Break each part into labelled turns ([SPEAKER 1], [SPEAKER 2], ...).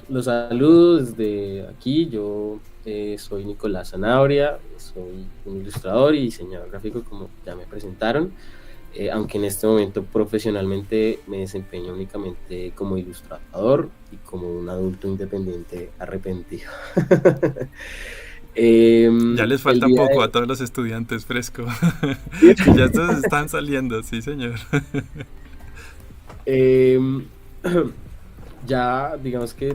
[SPEAKER 1] los saludo desde aquí. Yo soy Nicolás Zanabria, soy un ilustrador y diseñador gráfico, como ya me presentaron, aunque en este momento profesionalmente me desempeño únicamente como ilustrador y como un adulto independiente arrepentido.
[SPEAKER 2] Ya les
[SPEAKER 1] El
[SPEAKER 2] falta
[SPEAKER 1] día
[SPEAKER 2] poco a
[SPEAKER 1] de...
[SPEAKER 2] todos los estudiantes fresco. Que ya estos están saliendo, sí, señor.
[SPEAKER 1] Em, ya, digamos que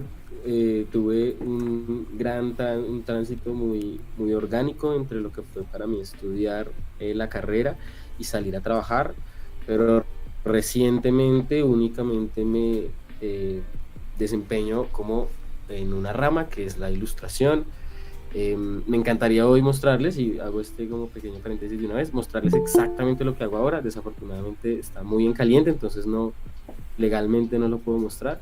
[SPEAKER 1] tuve un tránsito muy orgánico entre lo que fue para mí estudiar la carrera y salir a trabajar, pero recientemente únicamente me desempeño como en una rama que es la ilustración. Me encantaría hoy mostrarles, y hago este como pequeño paréntesis de una vez, mostrarles exactamente lo que hago ahora. Desafortunadamente está muy en caliente, entonces legalmente no lo puedo mostrar.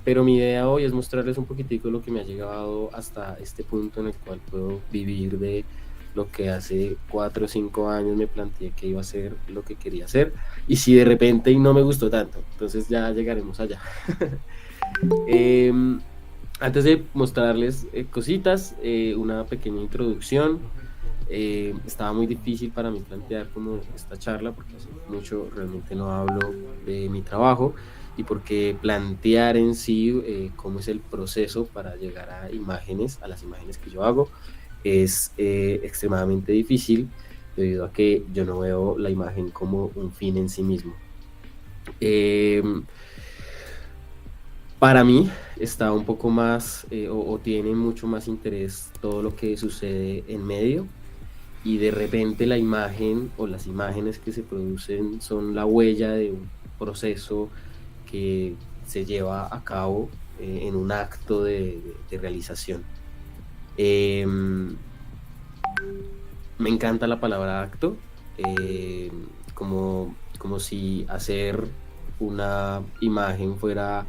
[SPEAKER 1] Pero mi idea hoy es mostrarles un poquitico lo que me ha llegado hasta este punto en el cual puedo vivir de lo que hace 4 o 5 años me planteé que iba a ser lo que quería hacer, y si de repente y no me gustó tanto, entonces ya llegaremos allá. Em, Antes de mostrarles cositas, una pequeña introducción. Estaba muy difícil para mí plantear como esta charla porque hace mucho realmente no hablo de mi trabajo, y porque plantear en sí cómo es el proceso para llegar a imágenes, a las imágenes que yo hago, es extremadamente difícil debido a que yo no veo la imagen como un fin en sí mismo. Eh, para mí está un poco más o tiene mucho más interés todo lo que sucede en medio, y de repente la imagen o las imágenes que se producen son la huella de un proceso que se lleva a cabo en un acto de realización. Em, Me encanta la palabra acto, como si hacer una imagen fuera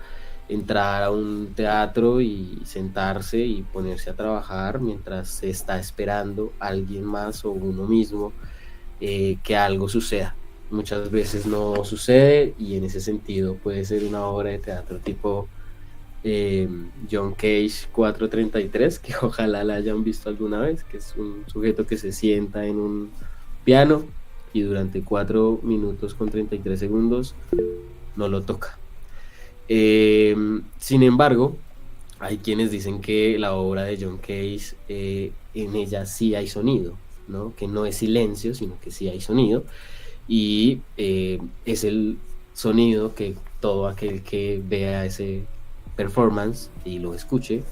[SPEAKER 1] entrar a un teatro y sentarse y ponerse a trabajar mientras se está esperando a alguien más o uno mismo que algo suceda. Muchas veces no sucede, y en ese sentido puede ser una obra de teatro tipo John Cage 433, que ojalá la hayan visto alguna vez, que es un sujeto que se sienta en un piano y durante 4 minutos con 33 segundos no lo toca. Sin embargo, hay quienes dicen que la obra de John Cage, en ella sí hay sonido, ¿no? Que no es silencio, sino que sí hay sonido, y es el sonido que todo aquel que vea ese performance y lo escuche,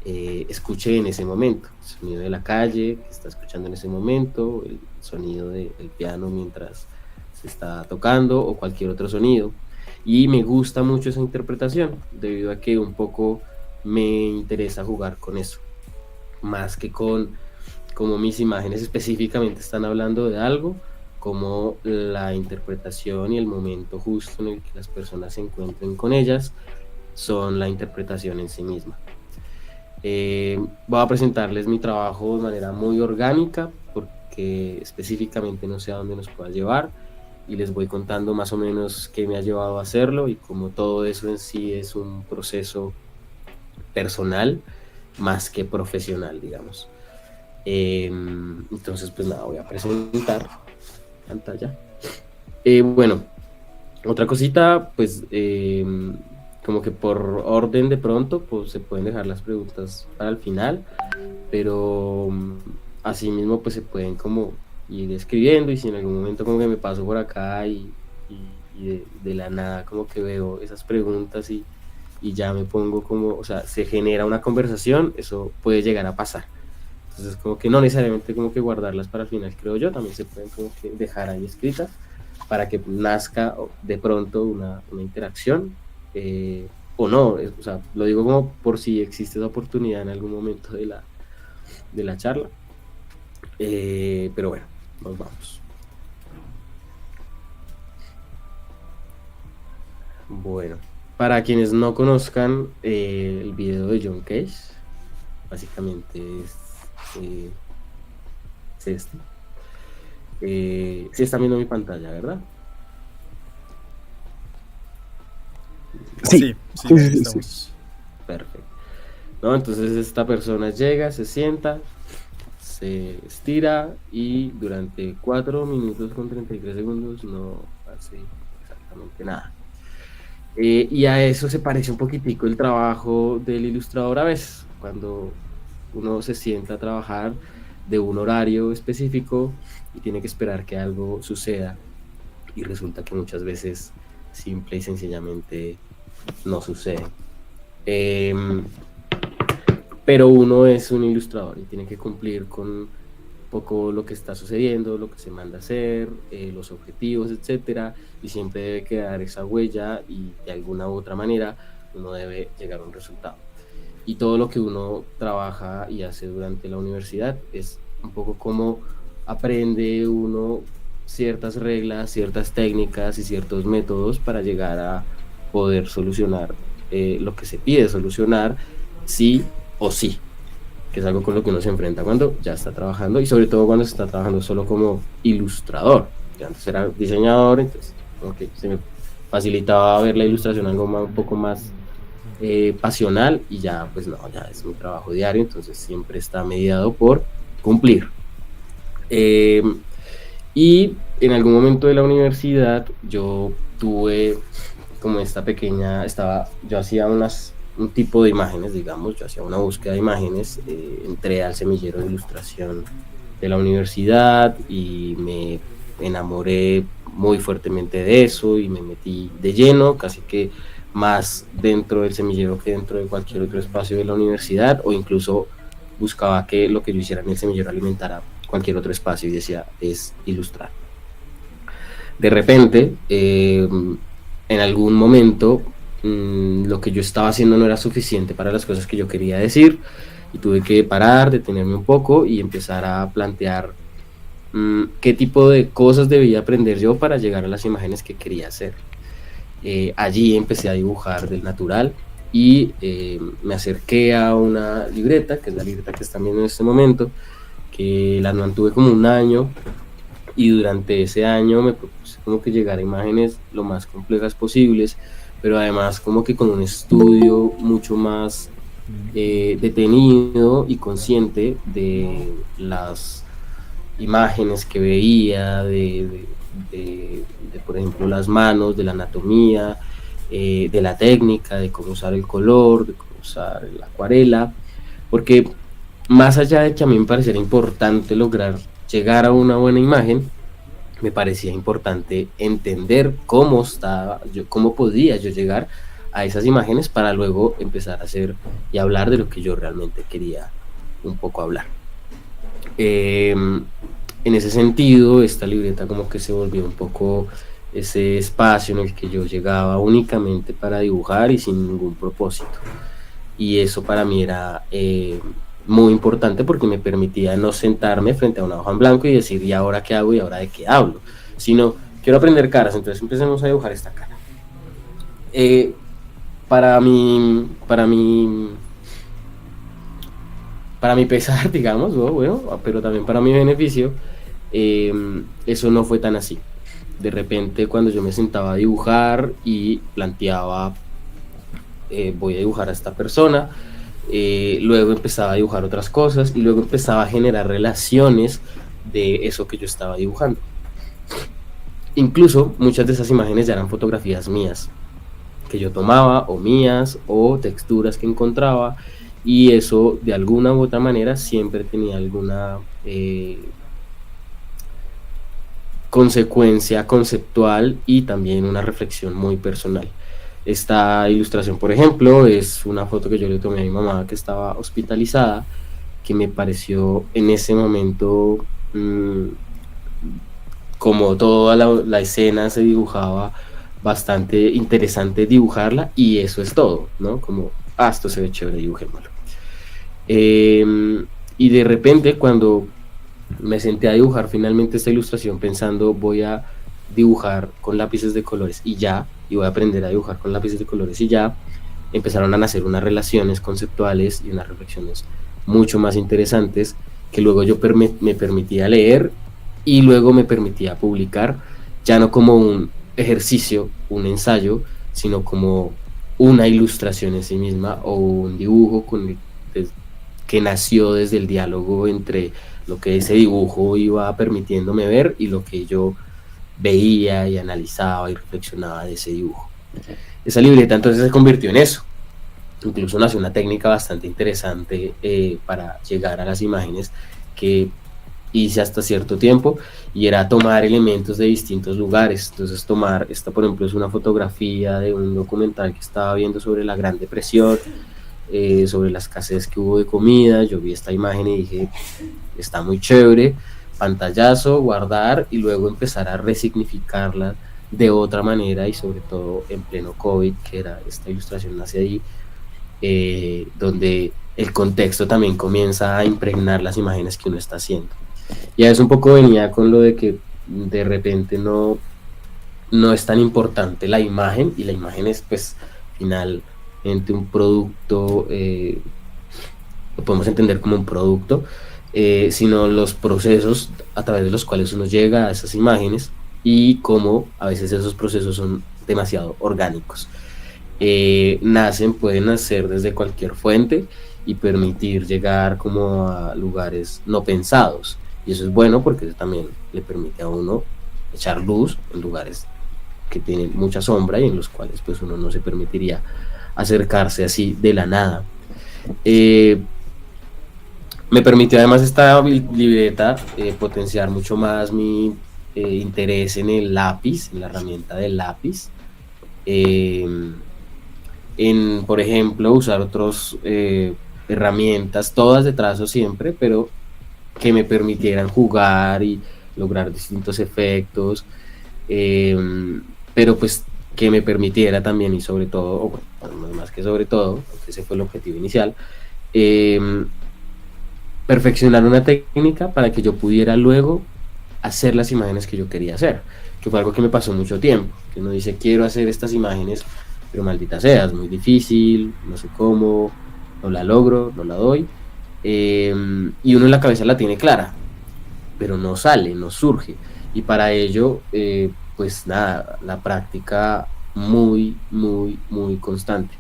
[SPEAKER 1] escuche en ese momento. El sonido de la calle que está escuchando en ese momento, el sonido del piano mientras se está tocando o cualquier otro sonido. Y me gusta mucho esa interpretación debido a que un poco me interesa jugar con eso, más que con como mis imágenes específicamente están hablando de algo, como la interpretación y el momento justo en el que las personas se encuentren con ellas son la interpretación en sí misma. Voy a presentarles mi trabajo de manera muy orgánica porque específicamente no sé a dónde nos pueda llevar, y les voy contando más o menos qué me ha llevado a hacerlo y cómo todo eso en sí es un proceso personal más que profesional, digamos. Entonces, pues nada, voy a presentar pantalla. Bueno, otra cosita, pues como que por orden de pronto, pues se pueden dejar las preguntas para el final, pero asimismo pues se pueden como ir escribiendo, y si en algún momento como que me paso por acá y de la nada como que veo esas preguntas y ya me pongo como, o sea, se genera una conversación, eso puede llegar a pasar. Entonces, como que no necesariamente como que guardarlas para el final, creo yo, también se pueden como que dejar ahí escritas para que nazca de pronto una interacción, o no, o sea, lo digo como por si existe esa oportunidad en algún momento de la charla. Pero bueno, nos vamos. Bueno, para quienes no conozcan el video de John Cage, básicamente es este. Sí están viendo mi pantalla, ¿verdad?
[SPEAKER 3] Sí,
[SPEAKER 2] Sí, sí,
[SPEAKER 3] sí,
[SPEAKER 2] ahí
[SPEAKER 3] sí, sí.
[SPEAKER 2] estamos.
[SPEAKER 1] Perfecto. ¿No? Entonces esta persona llega, se sienta, se estira y durante 4 minutos con 33 segundos no hace exactamente nada. Y a eso se parece un poquitico el trabajo del ilustrador a veces, cuando uno se sienta a trabajar de un horario específico y tiene que esperar que algo suceda y resulta que muchas veces simple y sencillamente no sucede. Pero uno es un ilustrador y tiene que cumplir con un poco lo que está sucediendo, lo que se manda a hacer, los objetivos, etcétera, y siempre debe quedar esa huella y de alguna u otra manera uno debe llegar a un resultado. Y todo lo que uno trabaja y hace durante la universidad es un poco como aprende uno ciertas reglas, ciertas técnicas y ciertos métodos para llegar a poder solucionar lo que se pide solucionar, sí o sí, que es algo con lo que uno se enfrenta cuando ya está trabajando y sobre todo cuando se está trabajando solo como ilustrador. Ya antes era diseñador, entonces okay, se me facilitaba ver la ilustración algo más, un poco más pasional y ya pues no, ya es mi trabajo diario, entonces siempre está mediado por cumplir. Y en algún momento de la universidad yo tuve como esta pequeña, yo hacía un tipo de imágenes, digamos, yo hacía una búsqueda de imágenes, entré al semillero de ilustración de la universidad y me enamoré muy fuertemente de eso y me metí de lleno, casi que más dentro del semillero que dentro de cualquier otro espacio de la universidad, o incluso buscaba que lo que yo hiciera en el semillero alimentara cualquier otro espacio y decía, es ilustrar. De repente, en algún momento, lo que yo estaba haciendo no era suficiente para las cosas que yo quería decir y tuve que parar, detenerme un poco y empezar a plantear qué tipo de cosas debía aprender yo para llegar a las imágenes que quería hacer. Allí empecé a dibujar del natural y me acerqué a una libreta, que es la libreta que están viendo en este momento, que la mantuve como un año y durante ese año me propuse como que llegar a imágenes lo más complejas posibles, pero además como que con un estudio mucho más detenido y consciente de las imágenes que veía, de por ejemplo las manos, de la anatomía, de la técnica, de cómo usar el color, de cómo usar la acuarela, porque más allá de que a mí me pareciera importante lograr llegar a una buena imagen, me parecía importante entender cómo podía yo llegar a esas imágenes para luego empezar a hacer y hablar de lo que yo realmente quería un poco hablar. En ese sentido, esta libreta como que se volvió un poco ese espacio en el que yo llegaba únicamente para dibujar y sin ningún propósito. Y eso para mí era muy importante porque me permitía no sentarme frente a una hoja en blanco y decir, ¿y ahora qué hago y ahora de qué hablo? Sino, quiero aprender caras, entonces empecemos a dibujar esta cara. Para mi pesar, digamos, ¿no? Bueno, pero también para mi beneficio, eso no fue tan así. De repente, cuando yo me sentaba a dibujar y planteaba, voy a dibujar a esta persona, luego empezaba a dibujar otras cosas y luego empezaba a generar relaciones de eso que yo estaba dibujando. Incluso muchas de esas imágenes ya eran fotografías mías que yo tomaba, o mías, o texturas que encontraba, y eso de alguna u otra manera siempre tenía alguna consecuencia conceptual y también una reflexión muy personal. Esta ilustración, por ejemplo, es una foto que yo le tomé a mi mamá que estaba hospitalizada, que me pareció en ese momento, como toda la escena se dibujaba, bastante interesante dibujarla, y eso es todo, ¿no? Como, esto se ve chévere, dibujémoslo. Y de repente, cuando me senté a dibujar finalmente esta ilustración pensando, voy a dibujar con lápices de colores y voy a aprender a dibujar con lápices de colores y ya, empezaron a nacer unas relaciones conceptuales y unas reflexiones mucho más interesantes que luego yo me permitía leer y luego me permitía publicar, ya no como un ejercicio, un ensayo, sino como una ilustración en sí misma o un dibujo que nació desde el diálogo entre lo que ese dibujo iba permitiéndome ver y lo que yo veía y analizaba y reflexionaba de ese dibujo. Esa libreta entonces se convirtió en eso. Incluso nació una técnica bastante interesante para llegar a las imágenes que hice hasta cierto tiempo, y era tomar elementos de distintos lugares. Entonces esta por ejemplo es una fotografía de un documental que estaba viendo sobre la Gran Depresión, sobre la escasez que hubo de comida. Yo vi esta imagen y dije, está muy chévere, pantallazo, guardar y luego empezar a resignificarla de otra manera, y sobre todo en pleno COVID, que era esta ilustración nace ahí, donde el contexto también comienza a impregnar las imágenes que uno está haciendo. Y a eso un poco venía con lo de que de repente no es tan importante la imagen, y la imagen es pues finalmente un producto, lo podemos entender como un producto, sino los procesos a través de los cuales uno llega a esas imágenes, y cómo a veces esos procesos son demasiado orgánicos. Pueden nacer desde cualquier fuente y permitir llegar como a lugares no pensados, y eso es bueno porque eso también le permite a uno echar luz en lugares que tienen mucha sombra y en los cuales pues uno no se permitiría acercarse así de la nada. Me permitió además esta libreta potenciar mucho más mi interés en el lápiz, en la herramienta del lápiz, en, por ejemplo, usar otras herramientas, todas de trazo siempre, pero que me permitieran jugar y lograr distintos efectos, pero pues que me permitiera también, y sobre todo, o bueno, más que sobre todo, porque ese fue el objetivo inicial, perfeccionar una técnica para que yo pudiera luego hacer las imágenes que yo quería hacer, que fue algo que me pasó mucho tiempo, que uno dice, quiero hacer estas imágenes, pero maldita sea, es muy difícil, no sé cómo, no la logro, no la doy, y uno en la cabeza la tiene clara, pero no sale, no surge, y para ello, pues nada, la práctica muy, muy, muy constante.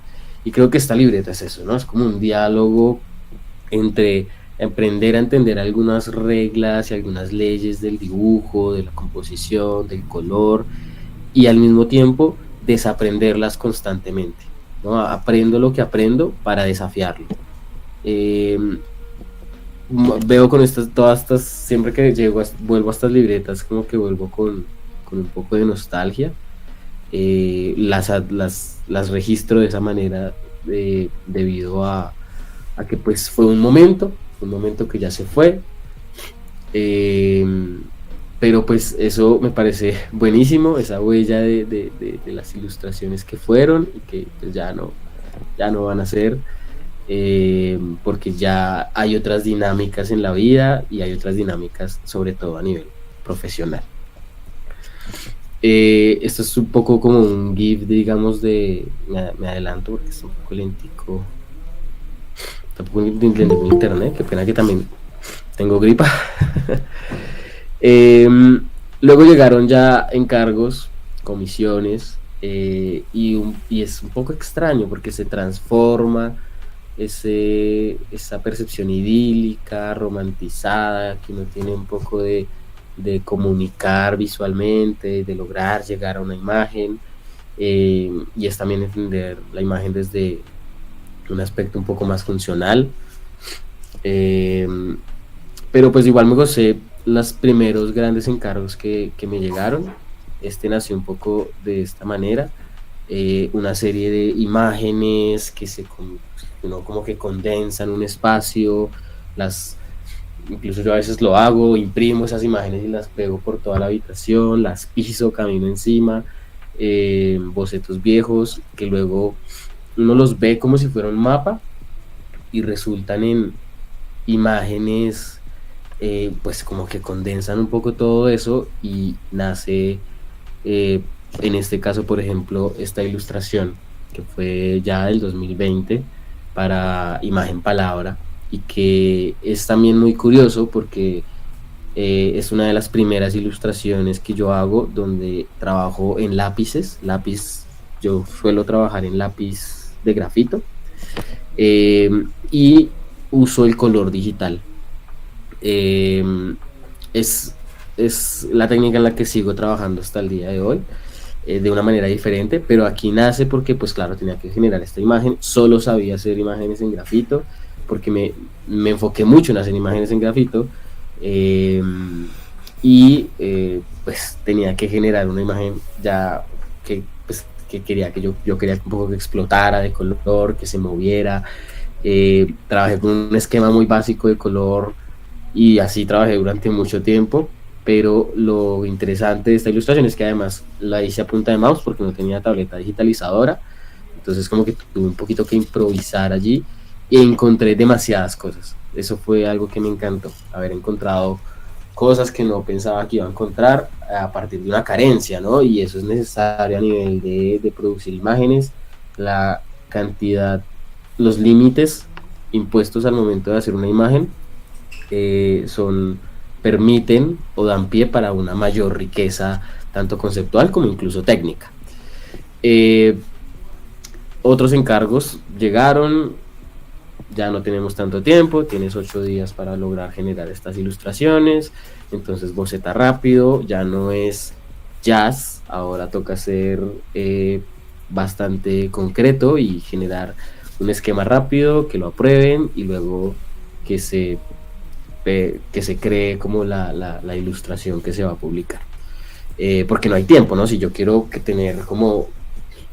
[SPEAKER 1] Y creo que esta libreta es eso, ¿no? Es como un diálogo entre aprender a entender algunas reglas y algunas leyes del dibujo, de la composición, del color, y al mismo tiempo desaprenderlas constantemente, ¿no? Aprendo lo que aprendo para desafiarlo. Veo con todas estas, siempre que vuelvo a estas libretas, como que vuelvo con un poco de nostalgia. Las registro de esa manera, debido a que pues fue un momento que ya se fue, pero pues eso me parece buenísimo, esa huella de las ilustraciones que fueron y que pues ya no van a ser, porque ya hay otras dinámicas en la vida, y hay otras dinámicas sobre todo a nivel profesional. Esto es un poco como un GIF, digamos, me adelanto porque es un poco lentico, tampoco entiendo internet, qué pena que también tengo gripa. Luego llegaron ya encargos, comisiones, y es un poco extraño porque se transforma esa percepción idílica, romantizada, que uno tiene un poco de comunicar visualmente, de lograr llegar a una imagen, y es también entender la imagen desde un aspecto un poco más funcional, pero pues igual me gocé los primeros grandes encargos que me llegaron. Nació un poco de esta manera, una serie de imágenes que uno como que condensan un espacio, incluso yo a veces lo hago, imprimo esas imágenes y las pego por toda la habitación, las piso, camino encima, bocetos viejos que luego uno los ve como si fuera un mapa y resultan en imágenes, pues como que condensan un poco todo eso, y nace, en este caso por ejemplo, esta ilustración que fue ya del 2020 para Imagen Palabra, y que es también muy curioso porque es una de las primeras ilustraciones que yo hago donde trabajo en lápiz yo suelo trabajar en lápiz de grafito, y uso el color digital. Eh, es, es la técnica en la que sigo trabajando hasta el día de hoy, de una manera diferente, pero aquí nace porque, pues claro, tenía que generar esta imagen. Solo sabía hacer imágenes en grafito, porque me enfoqué mucho en hacer imágenes en grafito, eh, y pues tenía que generar una imagen ya que, pues, que quería que yo quería un poco que explotara de color, que se moviera. Trabajé con un esquema muy básico de color y así trabajé durante mucho tiempo, pero lo interesante de esta ilustración es que además la hice a punta de mouse porque no tenía tableta digitalizadora, entonces como que tuve un poquito que improvisar allí y encontré demasiadas cosas. Eso fue algo que me encantó, haber encontrado cosas que no pensaba que iba a encontrar a partir de una carencia, ¿no? Y eso es necesario a nivel de producir imágenes, la cantidad, los límites impuestos al momento de hacer una imagen, son, permiten o dan pie para una mayor riqueza, tanto conceptual como incluso técnica. Eh, Otros encargos llegaron, ya no tenemos tanto tiempo, tienes 8 días para lograr generar estas ilustraciones, entonces boceta rápido, ya no es jazz, ahora toca ser bastante concreto y generar un esquema rápido, que lo aprueben y luego que se, que se cree como la ilustración que se va a publicar. Porque no hay tiempo, ¿no? Si yo quiero que tener como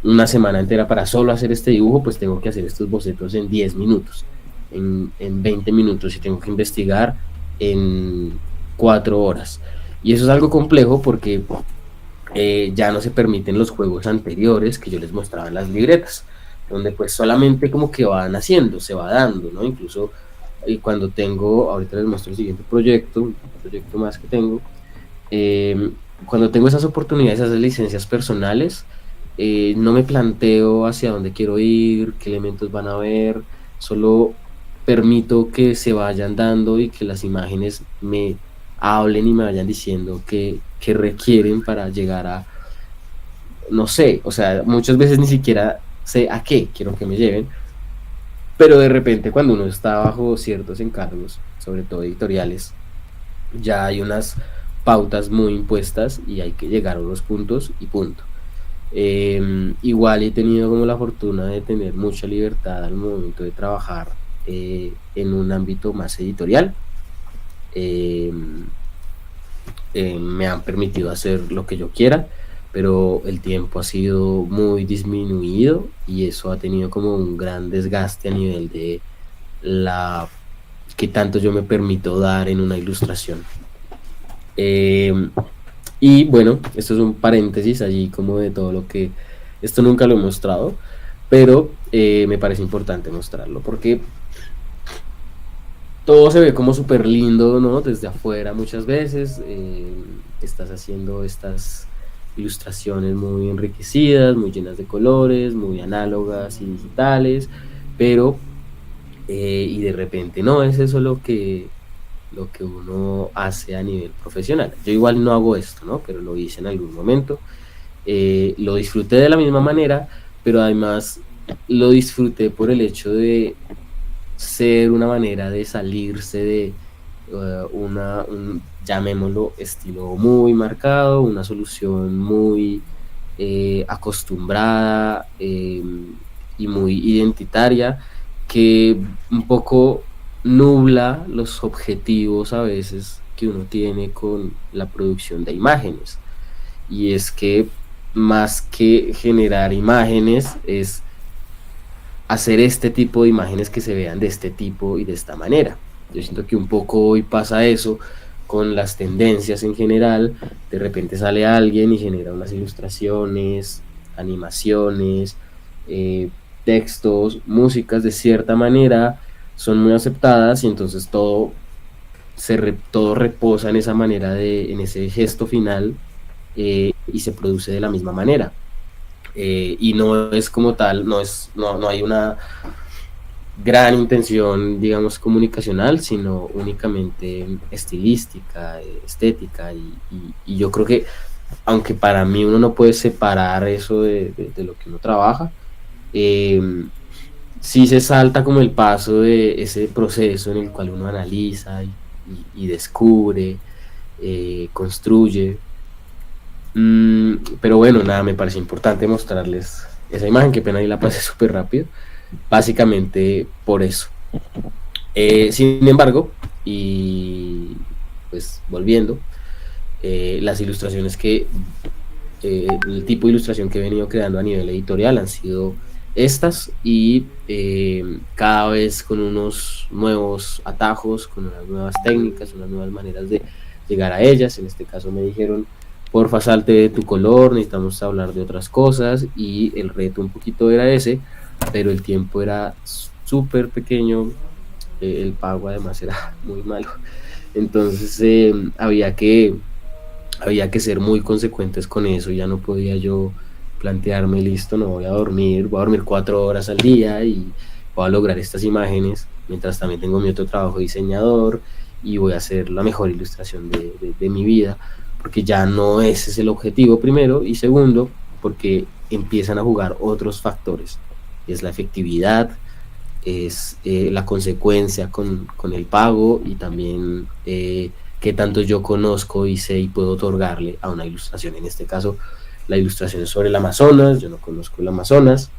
[SPEAKER 1] una semana entera para solo hacer este dibujo, pues tengo que hacer estos bocetos en 10 minutos, en 20 minutos, y tengo que investigar en 4 horas. Y eso es algo complejo porque ya no se permiten los juegos anteriores que yo les mostraba en las libretas, donde pues solamente como que van haciendo, se va dando, ¿no? Incluso cuando tengo, ahorita les muestro el siguiente proyecto, un proyecto más que tengo, eh, cuando tengo esas oportunidades, esas licencias personales, no me planteo hacia dónde quiero ir, qué elementos van a ver, solo permito que se vayan dando y que las imágenes me hablen y me vayan diciendo qué requieren para llegar a, no sé, o sea, muchas veces ni siquiera sé a qué quiero que me lleven, pero de repente cuando uno está bajo ciertos encargos, sobre todo editoriales, ya hay unas pautas muy impuestas y hay que llegar a unos puntos y punto. Igual he tenido como la fortuna de tener mucha libertad al momento de trabajar en un ámbito más editorial. Eh, Me han permitido hacer lo que yo quiera, pero el tiempo ha sido muy disminuido y eso ha tenido como un gran desgaste a nivel de la que tanto yo me permito dar en una ilustración. Eh, y bueno, esto es un paréntesis allí como de todo lo que, esto nunca lo he mostrado, pero me parece importante mostrarlo porque todo se ve como súper lindo, ¿no? Desde afuera muchas veces, estás haciendo estas ilustraciones muy enriquecidas, muy llenas de colores, muy análogas y digitales, pero y de repente no es eso lo que uno hace a nivel profesional. Yo igual no hago esto, ¿no? Pero lo hice en algún momento. Lo disfruté de la misma manera, pero además lo disfruté por el hecho de ser una manera de salirse de llamémoslo, estilo muy marcado, una solución muy acostumbrada, y muy identitaria, que un poco nubla los objetivos a veces que uno tiene con la producción de imágenes. Y es que más que generar imágenes es hacer este tipo de imágenes que se vean de este tipo y de esta manera. Yo siento que un poco hoy pasa eso con las tendencias en general. De repente sale alguien y genera unas ilustraciones, animaciones, textos, músicas de cierta manera, son muy aceptadas y entonces todo reposa en esa manera en ese gesto final, y se produce de la misma manera. Y no es como tal, no hay una gran intención, digamos, comunicacional, sino únicamente estilística, estética, y yo creo que aunque para mí uno no puede separar eso de lo que uno trabaja, eh, sí se salta como el paso de ese proceso en el cual uno analiza y descubre, construye. Pero bueno, nada, me parece importante mostrarles esa imagen, que pena y la pasé súper rápido, básicamente por eso. Sin embargo, y pues volviendo, las ilustraciones el tipo de ilustración que he venido creando a nivel editorial han sido estas, y cada vez con unos nuevos atajos, con unas nuevas técnicas, unas nuevas maneras de llegar a ellas. En este caso me dijeron, porfa, salte de tu color, necesitamos hablar de otras cosas, y el reto un poquito era ese, pero el tiempo era súper pequeño, el pago además era muy malo, entonces había que ser muy consecuentes con eso. Ya no podía yo plantearme, listo, no voy a dormir 4 horas al día y voy a lograr estas imágenes, mientras también tengo mi otro trabajo de diseñador y voy a hacer la mejor ilustración de mi vida, porque ya no ese es el objetivo, primero, y segundo, porque empiezan a jugar otros factores, es la efectividad, es la consecuencia con el pago, y también qué tanto yo conozco y sé y puedo otorgarle a una ilustración. En este caso, la ilustración es sobre el Amazonas, yo no conozco el Amazonas,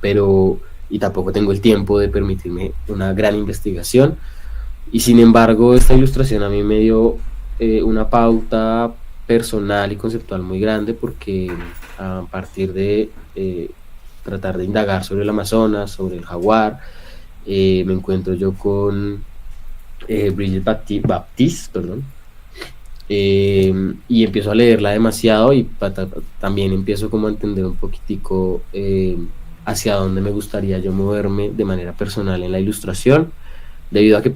[SPEAKER 1] pero y tampoco tengo el tiempo de permitirme una gran investigación, y sin embargo esta ilustración a mí me dio una pauta personal y conceptual muy grande, porque a partir de tratar de indagar sobre el Amazonas, sobre el jaguar, me encuentro yo con Brigitte Baptiste, perdón, y empiezo a leerla demasiado, y también empiezo como a entender un poquitico hacia dónde me gustaría yo moverme de manera personal en la ilustración, debido a que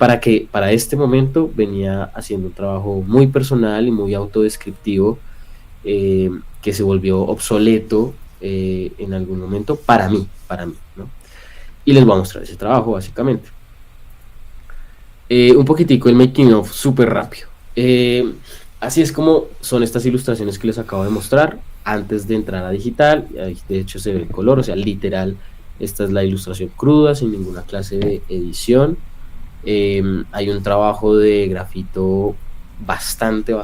[SPEAKER 1] para este momento venía haciendo un trabajo muy personal y muy autodescriptivo, que se volvió obsoleto en algún momento para mí, ¿no? Y les voy a mostrar ese trabajo básicamente. Un poquitico el making of súper rápido. Así es como son estas ilustraciones que les acabo de mostrar antes de entrar a digital. De hecho se ve el color, o sea, literal, esta es la ilustración cruda, sin ninguna clase de edición. Hay un trabajo de grafito bastante,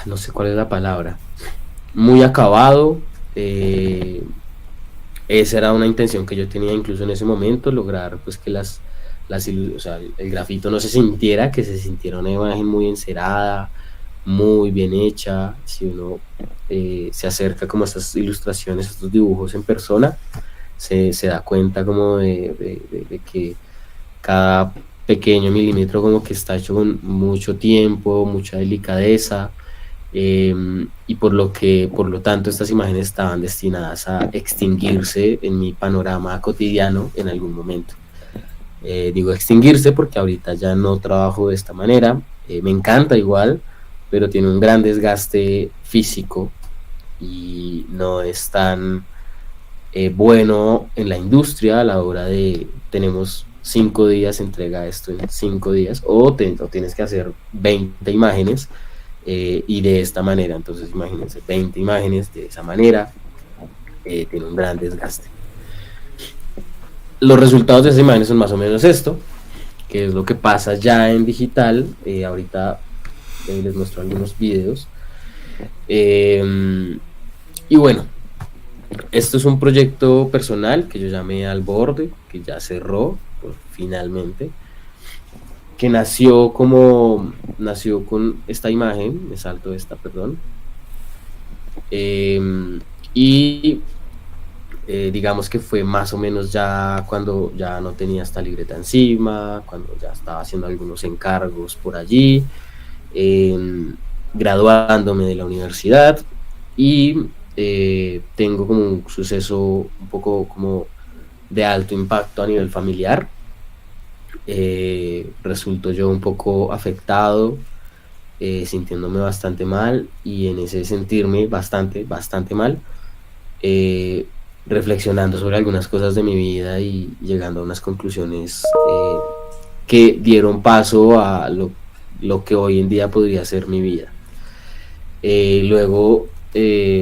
[SPEAKER 1] no sé cuál es la palabra, muy acabado. Esa era una intención que yo tenía incluso en ese momento, lograr pues que o sea, el grafito no se sintiera, que se sintiera una imagen muy encerada, muy bien hecha. Si uno se acerca como a estas ilustraciones, a estos dibujos en persona, se da cuenta como de que cada pequeño milímetro como que está hecho con mucho tiempo, mucha delicadeza, y por lo tanto estas imágenes estaban destinadas a extinguirse en mi panorama cotidiano en algún momento. Digo extinguirse porque ahorita ya no trabajo de esta manera, me encanta igual, pero tiene un gran desgaste físico y no es tan bueno en la industria a la hora de tenemos 5 días, entrega esto en 5 días, o tienes que hacer 20 imágenes, y de esta manera. Entonces imagínense, 20 imágenes de esa manera, tiene un gran desgaste. Los resultados de esas imágenes son más o menos esto, que es lo que pasa ya en digital. Ahorita les muestro algunos videos, y bueno, esto es un proyecto personal que yo llamé Al Borde, que ya cerró pues, finalmente, que nació con esta imagen, me salto esta, perdón, y digamos que fue más o menos ya cuando ya no tenía esta libreta encima, cuando ya estaba haciendo algunos encargos por allí, graduándome de la universidad, y tengo como un suceso un poco como de alto impacto a nivel familiar. Resulto yo un poco afectado, sintiéndome bastante mal, y en ese sentirme bastante mal, reflexionando sobre algunas cosas de mi vida y llegando a unas conclusiones que dieron paso a lo lo que hoy en día podría ser mi vida. Luego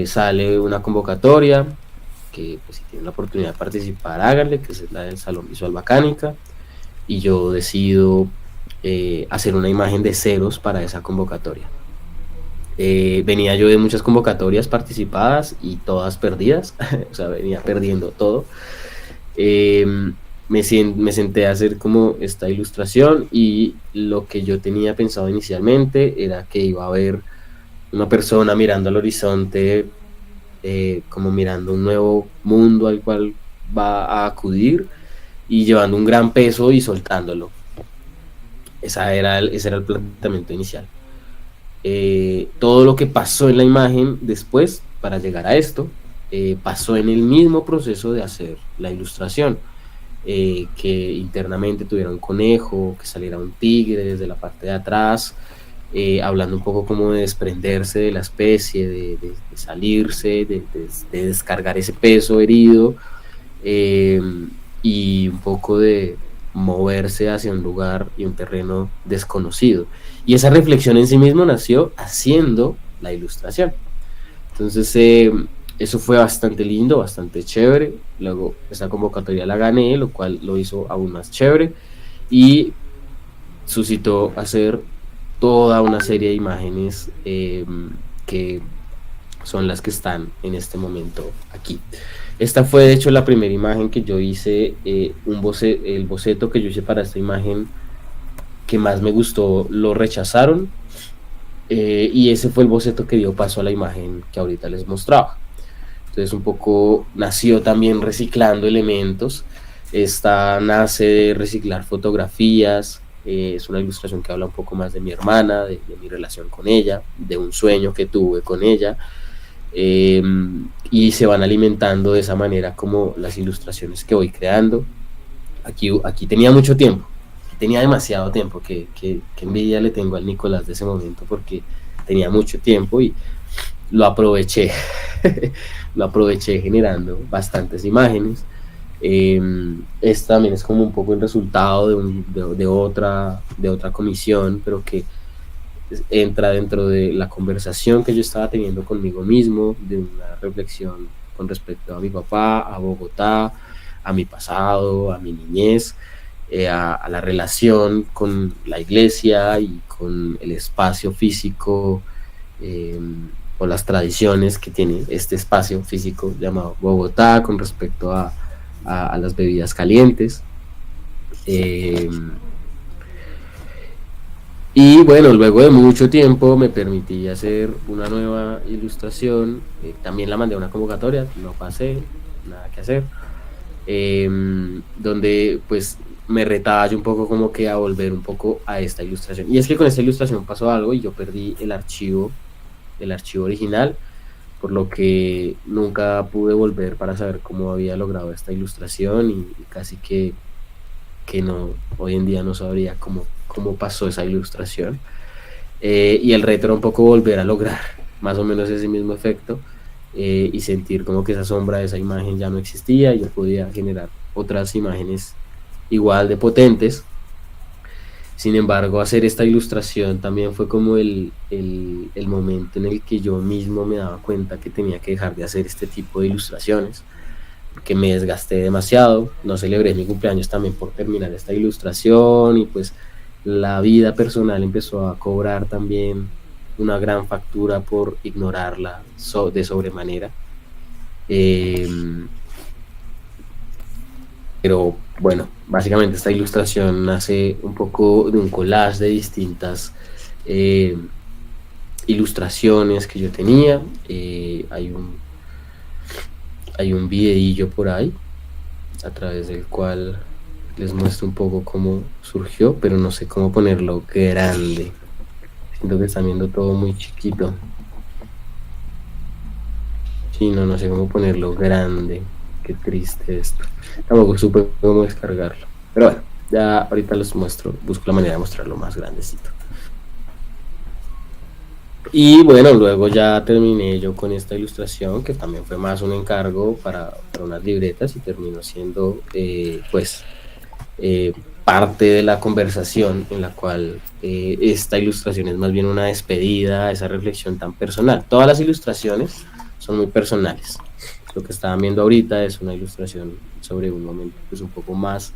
[SPEAKER 1] sale una convocatoria que pues, si tienen la oportunidad de participar, háganle, que es la del Salón Visual Bacánica, y yo decido hacer una imagen de ceros para esa convocatoria. Venía yo de muchas convocatorias participadas y todas perdidas, o sea, venía perdiendo todo. Me senté a hacer como esta ilustración, y lo que yo tenía pensado inicialmente era que iba a haber una persona mirando al horizonte, como mirando un nuevo mundo al cual va a acudir y llevando un gran peso y soltándolo. Ese era el planteamiento inicial. Todo lo que pasó en la imagen después para llegar a esto pasó en el mismo proceso de hacer la ilustración. Que internamente tuviera un conejo, que saliera un tigre desde la parte de atrás, hablando un poco como de desprenderse de la especie, de salirse, de descargar ese peso herido, y un poco de moverse hacia un lugar y un terreno desconocido. Y esa reflexión en sí mismo nació haciendo la ilustración. Entonces eso fue bastante lindo, bastante chévere. Luego esa convocatoria la gané, lo cual lo hizo aún más chévere y suscitó hacer toda una serie de imágenes que son las que están en este momento aquí. Esta fue de hecho la primera imagen que yo hice, el boceto que yo hice para esta imagen que más me gustó lo rechazaron, y ese fue el boceto que dio paso a la imagen que ahorita les mostraba. Entonces un poco nació también reciclando elementos. Esta nace de reciclar fotografías, es una ilustración que habla un poco más de mi hermana, de mi relación con ella, de un sueño que tuve con ella, y se van alimentando de esa manera como las ilustraciones que voy creando. Aquí tenía mucho tiempo, tenía demasiado tiempo, que envidia le tengo al Nicolás de ese momento, porque tenía mucho tiempo y lo aproveché. Lo aproveché generando bastantes imágenes. Esta también es como un poco el resultado de otra comisión, pero que entra dentro de la conversación que yo estaba teniendo conmigo mismo, de una reflexión con respecto a mi papá, a Bogotá, a mi pasado, a mi niñez, a la relación con la iglesia y con el espacio físico, o las tradiciones que tiene este espacio físico llamado Bogotá con respecto a las bebidas calientes. Y bueno, luego de mucho tiempo me permití hacer una nueva ilustración, también la mandé a una convocatoria, no pasé, nada que hacer, donde pues me retaba yo un poco como que a volver un poco a esta ilustración. Y es que con esta ilustración pasó algo y yo perdí el archivo original, por lo que nunca pude volver para saber cómo había logrado esta ilustración, y casi que no, hoy en día no sabría cómo pasó esa ilustración. Y el reto era un poco volver a lograr más o menos ese mismo efecto, y sentir como que esa sombra de esa imagen ya no existía y yo podía generar otras imágenes igual de potentes. Sin embargo, hacer esta ilustración también fue como el momento en el que yo mismo me daba cuenta que tenía que dejar de hacer este tipo de ilustraciones, porque me desgasté demasiado. No celebré mi cumpleaños también por terminar esta ilustración, y pues la vida personal empezó a cobrar también una gran factura por ignorarla de sobremanera. Pero bueno, básicamente esta ilustración nace un poco de un collage de distintas ilustraciones que yo tenía. Hay un videillo por ahí a través del cual les muestro un poco cómo surgió, pero no sé cómo ponerlo grande. Siento que están viendo todo muy chiquito. Sí, no sé cómo ponerlo grande. Qué triste esto. Tampoco supe cómo descargarlo. Pero bueno, ya ahorita les muestro, busco la manera de mostrarlo más grandecito. Y bueno, luego ya terminé yo con esta ilustración, que también fue más un encargo para unas libretas, y terminó siendo parte de la conversación en la cual esta ilustración es más bien una despedida a esa reflexión tan personal. Todas las ilustraciones son muy personales. Lo que estaban viendo ahorita es una ilustración sobre un momento pues un poco más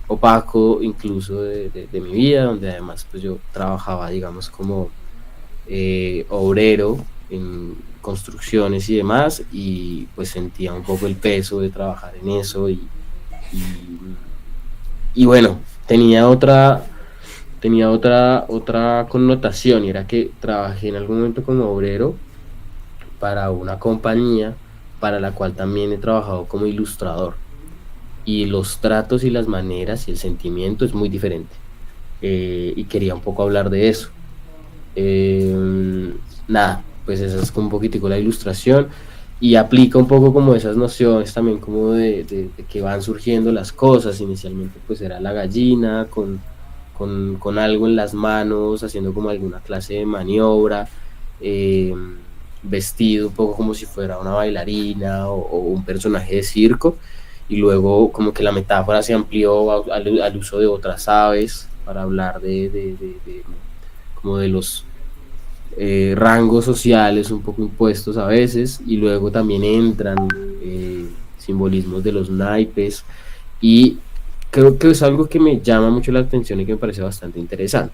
[SPEAKER 1] opaco incluso de mi vida, donde además pues yo trabajaba, digamos, como obrero en construcciones y demás, y pues sentía un poco el peso de trabajar en eso y bueno, tenía otra connotación, y era que trabajé en algún momento como obrero para una compañía para la cual también he trabajado como ilustrador, y los tratos y las maneras y el sentimiento es muy diferente, y quería un poco hablar de eso. Nada, pues esa es como un poquitico la ilustración, y aplica un poco como esas nociones también como de que van surgiendo las cosas. Inicialmente pues era la gallina con algo en las manos, haciendo como alguna clase de maniobra, eh, vestido un poco como si fuera una bailarina o un personaje de circo, y luego como que la metáfora se amplió al uso de otras aves para hablar como de los rangos sociales un poco impuestos a veces, y luego también entran simbolismos de los naipes, y creo que es algo que me llama mucho la atención y que me parece bastante interesante,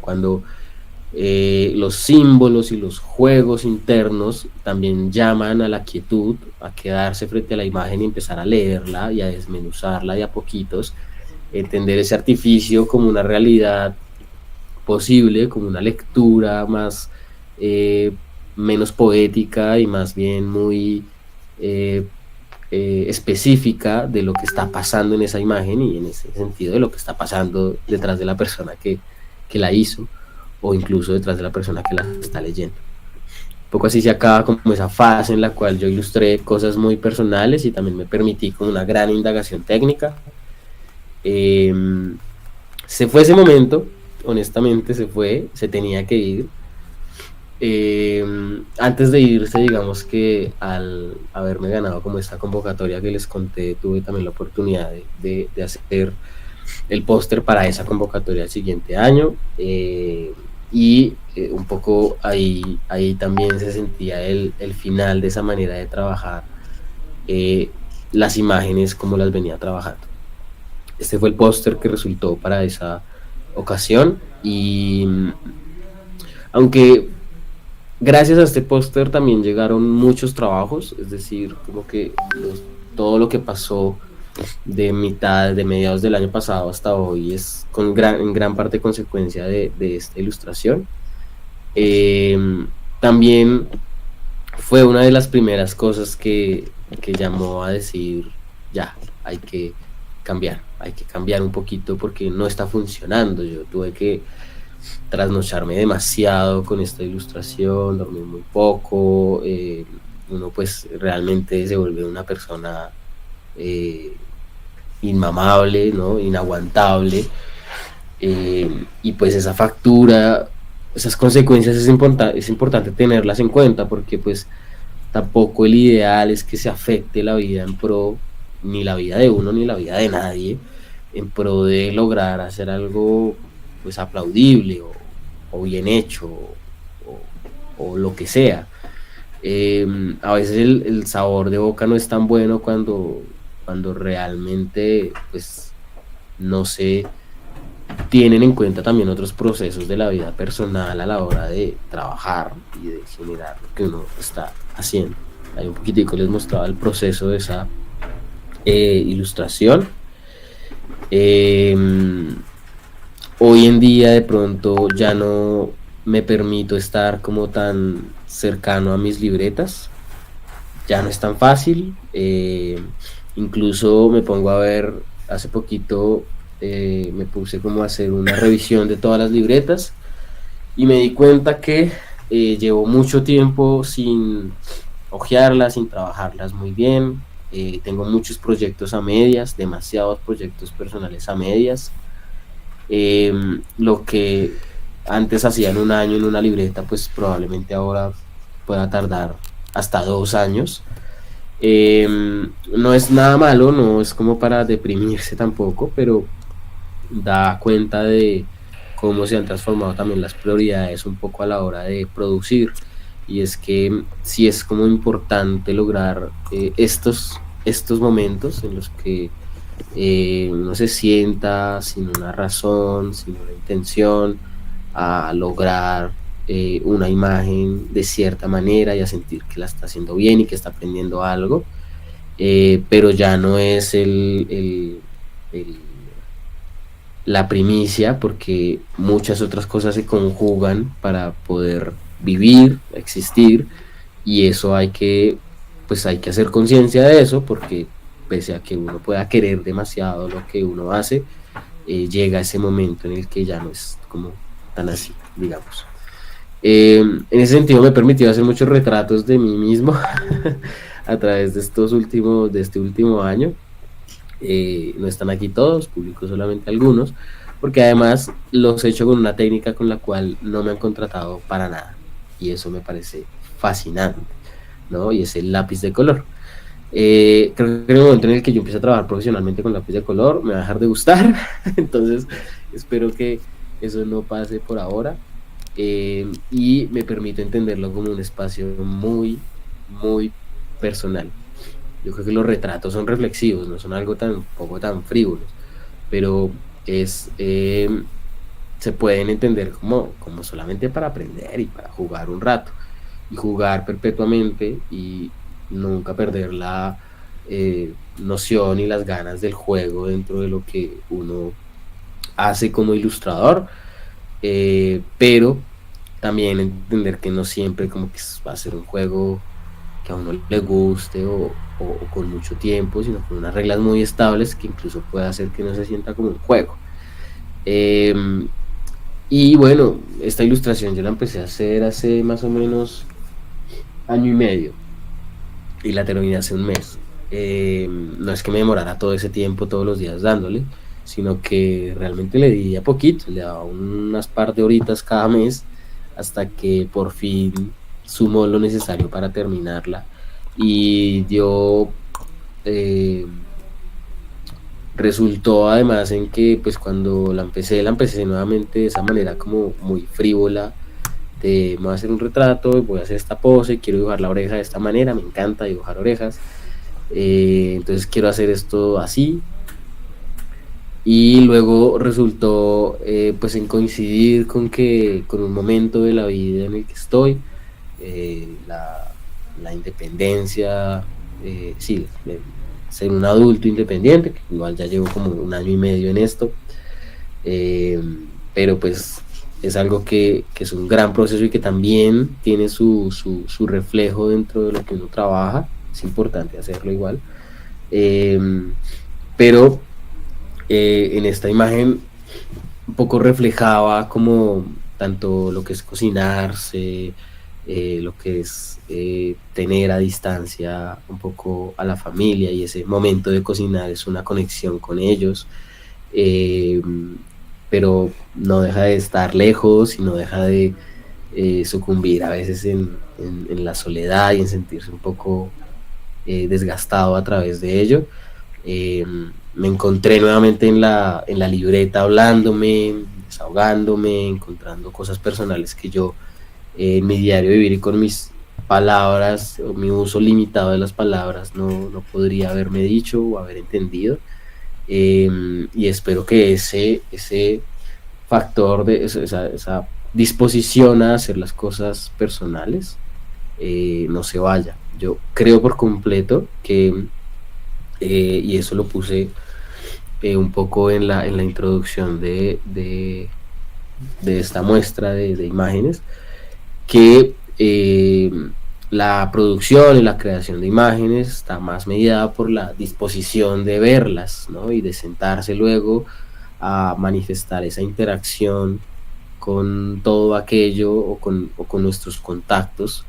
[SPEAKER 1] cuando los símbolos y los juegos internos también llaman a la quietud, a quedarse frente a la imagen y empezar a leerla y a desmenuzarla de a poquitos, entender ese artificio como una realidad posible, como una lectura más eh, menos poética y más bien muy eh, específica de lo que está pasando en esa imagen, y en ese sentido de lo que está pasando detrás de la persona que la hizo, o incluso detrás de la persona que la está leyendo. Un poco así se acaba como esa fase en la cual yo ilustré cosas muy personales y también me permití como una gran indagación técnica. Eh, Se fue ese momento, honestamente se tenía que ir. Antes de irse, digamos que al haberme ganado como esta convocatoria que les conté, tuve también la oportunidad de hacer el póster para esa convocatoria el siguiente año, y un poco ahí también se sentía el final de esa manera de trabajar las imágenes como las venía trabajando. Este fue el póster que resultó para esa ocasión, y aunque gracias a este póster también llegaron muchos trabajos, es decir, como que todo lo que pasó de mediados del año pasado hasta hoy es en gran parte consecuencia de esta ilustración. Eh, También fue una de las primeras cosas que llamó a decir, ya, hay que cambiar un poquito porque no está funcionando. Yo tuve que trasnocharme demasiado con esta ilustración, dormir muy poco, uno pues realmente se vuelve una persona eh, inmamable, ¿no? Inaguantable, y pues esa factura, esas consecuencias es importante tenerlas en cuenta, porque pues tampoco el ideal es que se afecte la vida en pro, ni la vida de uno ni la vida de nadie, en pro de lograr hacer algo pues aplaudible o bien hecho o lo que sea. A veces el sabor de boca no es tan bueno cuando realmente pues no se tienen en cuenta también otros procesos de la vida personal a la hora de trabajar y de generar lo que uno está haciendo. Ahí un poquitico les mostraba el proceso de esa ilustración. Hoy en día de pronto ya no me permito estar como tan cercano a mis libretas, ya no es tan fácil. Incluso me pongo a ver, hace poquito me puse como a hacer una revisión de todas las libretas y me di cuenta que llevo mucho tiempo sin ojearlas, sin trabajarlas muy bien. Tengo muchos proyectos a medias, demasiados proyectos personales a medias. Lo que antes hacía en un año en una libreta, pues probablemente ahora pueda tardar hasta 2 años. No es nada malo, no es como para deprimirse tampoco, pero da cuenta de cómo se han transformado también las prioridades un poco a la hora de producir. Y es que sí es como importante lograr estos momentos en los que uno se sienta sin una razón, sin una intención, a lograr una imagen de cierta manera y a sentir que la está haciendo bien y que está aprendiendo algo, pero ya no es el la primicia, porque muchas otras cosas se conjugan para poder vivir, existir, y eso pues hay que hacer conciencia de eso, porque pese a que uno pueda querer demasiado lo que uno hace, llega ese momento en el que ya no es como tan así, digamos. En ese sentido me permitió hacer muchos retratos de mí mismo a través de este último año. No están aquí todos, publico solamente algunos, porque además los he hecho con una técnica con la cual no me han contratado para nada, y eso me parece fascinante, ¿no? Y es el lápiz de color. Creo que en el momento en el que yo empiece a trabajar profesionalmente con lápiz de color me va a dejar de gustar, entonces espero que eso no pase por ahora, y me permite entenderlo como un espacio muy, muy personal. Yo creo que los retratos son reflexivos, no son algo tan poco tan frívolos, pero es se pueden entender como solamente para aprender y para jugar un rato, y jugar perpetuamente y nunca perder la noción y las ganas del juego dentro de lo que uno hace como ilustrador, pero también entender que no siempre como que va a ser un juego que a uno le guste o con mucho tiempo, sino con unas reglas muy estables que incluso puede hacer que no se sienta como un juego. Eh, y bueno, esta ilustración yo la empecé a hacer hace más o menos año y medio y la terminé hace un mes. No es que me demorara todo ese tiempo todos los días dándole, sino que realmente le di a poquito, le daba unas par de horitas cada mes hasta que por fin sumó lo necesario para terminarla, y dio eh, resultó además en que pues cuando la empecé nuevamente de esa manera como muy frívola, de me voy a hacer un retrato, voy a hacer esta pose, quiero dibujar la oreja de esta manera, me encanta dibujar orejas, entonces quiero hacer esto así, y luego resultó pues en coincidir con un momento de la vida en el que estoy, la independencia, sí, ser un adulto independiente, que igual ya llevo como un año y medio en esto, eh, pero pues es algo que es un gran proceso y que también tiene su reflejo dentro de lo que uno trabaja, es importante hacerlo igual, eh, pero en esta imagen un poco reflejaba como tanto lo que es cocinarse, lo que es tener a distancia un poco a la familia, y ese momento de cocinar es una conexión con ellos, eh, pero no deja de estar lejos y no deja de sucumbir a veces en la soledad y en sentirse un poco desgastado a través de ello. Eh, Me encontré nuevamente en la libreta hablándome, desahogándome, encontrando cosas personales que yo en mi diario vivir y con mis palabras o mi uso limitado de las palabras no podría haberme dicho o haber entendido. Y espero que ese factor, esa disposición a hacer las cosas personales no se vaya. Yo creo por completo que, y eso lo puse un poco en la introducción de esta muestra de imágenes, que la producción y la creación de imágenes está más mediada por la disposición de verlas, ¿no? Y de sentarse luego a manifestar esa interacción con todo aquello o con nuestros contactos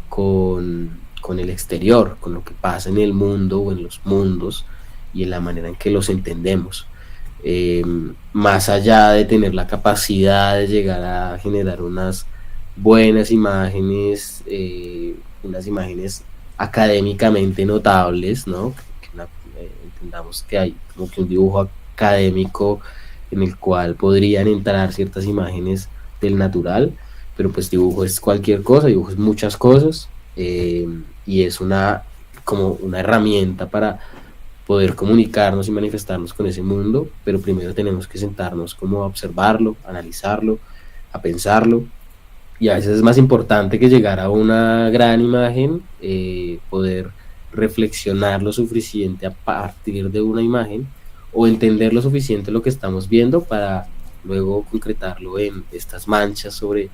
[SPEAKER 1] con el exterior, con lo que pasa en el mundo o en los mundos y en la manera en que los entendemos. Eh, Más allá de tener la capacidad de llegar a generar unas buenas imágenes, unas imágenes académicamente notables, ¿no? Entendamos que hay como que un dibujo académico en el cual podrían entrar ciertas imágenes del natural, pero pues dibujo es cualquier cosa, dibujo es muchas cosas, y es como una herramienta para poder comunicarnos y manifestarnos con ese mundo, pero primero tenemos que sentarnos como a observarlo, a analizarlo, a pensarlo, y a veces es más importante que llegar a una gran imagen, poder reflexionar lo suficiente a partir de una imagen o entender lo suficiente lo que estamos viendo para luego concretarlo en estas manchas sobre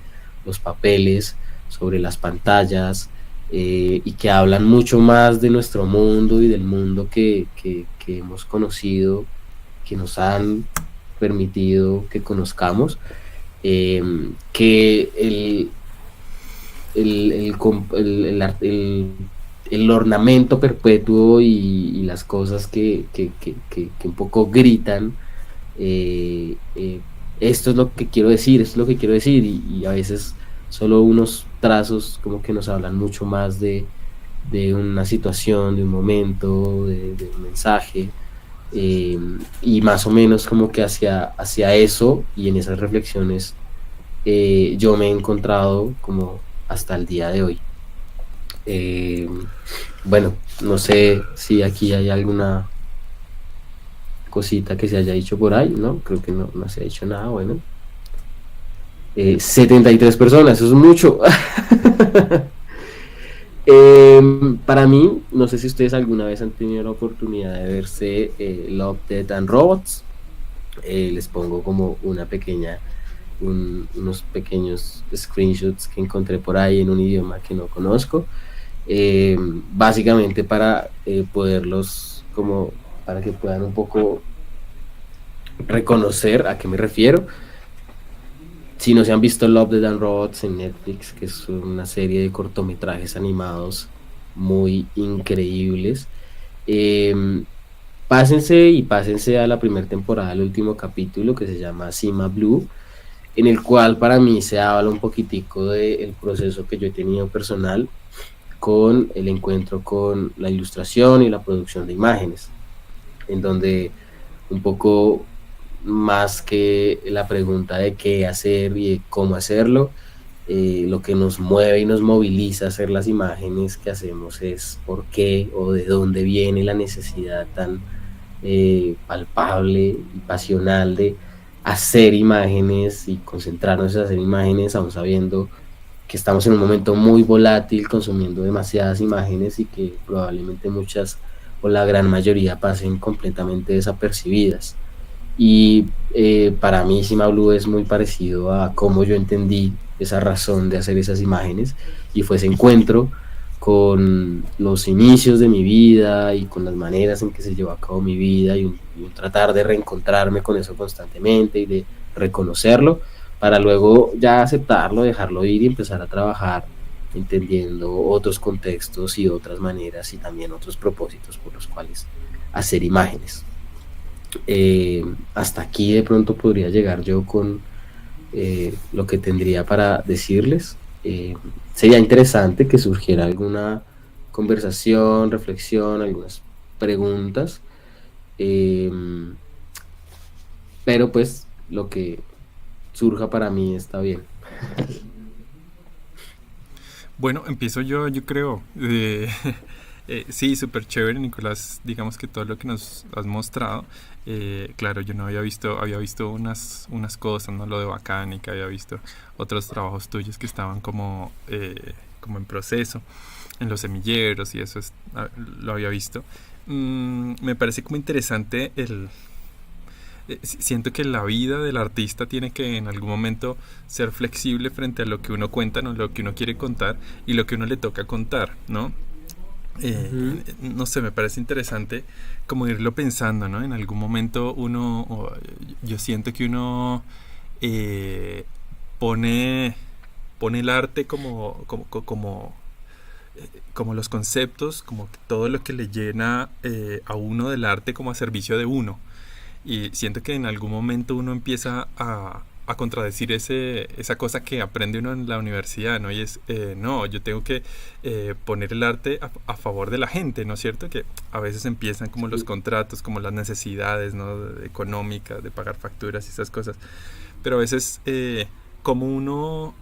[SPEAKER 1] los papeles, sobre las pantallas, y que hablan mucho más de nuestro mundo y del mundo que hemos conocido, que nos han permitido que conozcamos, eh, que el ornamento perpetuo y las cosas que un poco gritan. Esto es lo que quiero decir, esto es lo que quiero decir, y a veces solo unos trazos como que nos hablan mucho más de una situación, de un momento, de un mensaje, y más o menos como que hacia eso y en esas reflexiones, yo me he encontrado como hasta el día de hoy. Eh, bueno, no sé si aquí hay alguna cosita que se haya dicho por ahí, ¿no? Creo que no se ha dicho nada, bueno. 73 personas, eso es mucho. Para mí, no sé si ustedes alguna vez han tenido la oportunidad de verse Love, Death and Robots. Les pongo como unos pequeños screenshots que encontré por ahí en un idioma que no conozco, básicamente para poderlos, como para que puedan un poco reconocer a qué me refiero. Si no se han visto Love, Death and Robots en Netflix, que es una serie de cortometrajes animados muy increíbles, eh, pásense a la primera temporada, el último capítulo, que se llama Cima Blue, en el cual para mí se habla un poquitico del proceso que yo he tenido personal con el encuentro con la ilustración y la producción de imágenes, en donde un poco más que la pregunta de qué hacer y de cómo hacerlo, lo que nos mueve y nos moviliza a hacer las imágenes que hacemos es por qué o de dónde viene la necesidad tan palpable y pasional de hacer imágenes y concentrarnos en hacer imágenes, aún sabiendo que estamos en un momento muy volátil, consumiendo demasiadas imágenes y que probablemente muchas o la gran mayoría pasen completamente desapercibidas. Y para mí Cima Blue es muy parecido a cómo yo entendí esa razón de hacer esas imágenes, y fue ese encuentro con los inicios de mi vida y con las maneras en que se llevó a cabo mi vida, y un tratar de reencontrarme con eso constantemente y de reconocerlo para luego ya aceptarlo, dejarlo ir y empezar a trabajar entendiendo otros contextos y otras maneras y también otros propósitos por los cuales hacer imágenes. Hasta aquí de pronto podría llegar yo con lo que tendría para decirles. Sería interesante que surgiera alguna conversación, reflexión, algunas preguntas, eh, pero pues lo que surja para mí está bien.
[SPEAKER 2] Bueno, empiezo yo creo. Sí, súper chévere, Nicolás. Digamos que todo lo que nos has mostrado, claro, yo no había visto unas cosas, ¿no? Lo de Bacánica, había visto otros trabajos tuyos que estaban como en proceso, en los semilleros y eso lo había visto. Me parece como interesante siento que la vida del artista tiene que en algún momento ser flexible frente a lo que uno cuenta, no lo que uno quiere contar y lo que uno le toca contar, ¿no?
[SPEAKER 1] Uh-huh.
[SPEAKER 2] No sé, me parece interesante como irlo pensando, ¿no? En algún momento yo siento que uno eh, pone, pone el arte como los conceptos, como todo lo que le llena a uno del arte como a servicio de uno. Y siento que en algún momento uno empieza a contradecir esa cosa que aprende uno en la universidad, ¿no? Y es, no, yo tengo que poner el arte a favor de la gente, ¿no es cierto? Que a veces empiezan como los
[SPEAKER 1] Sí.
[SPEAKER 2] contratos, como las necesidades, ¿no? Económicas, de pagar facturas y esas cosas. Pero a veces como uno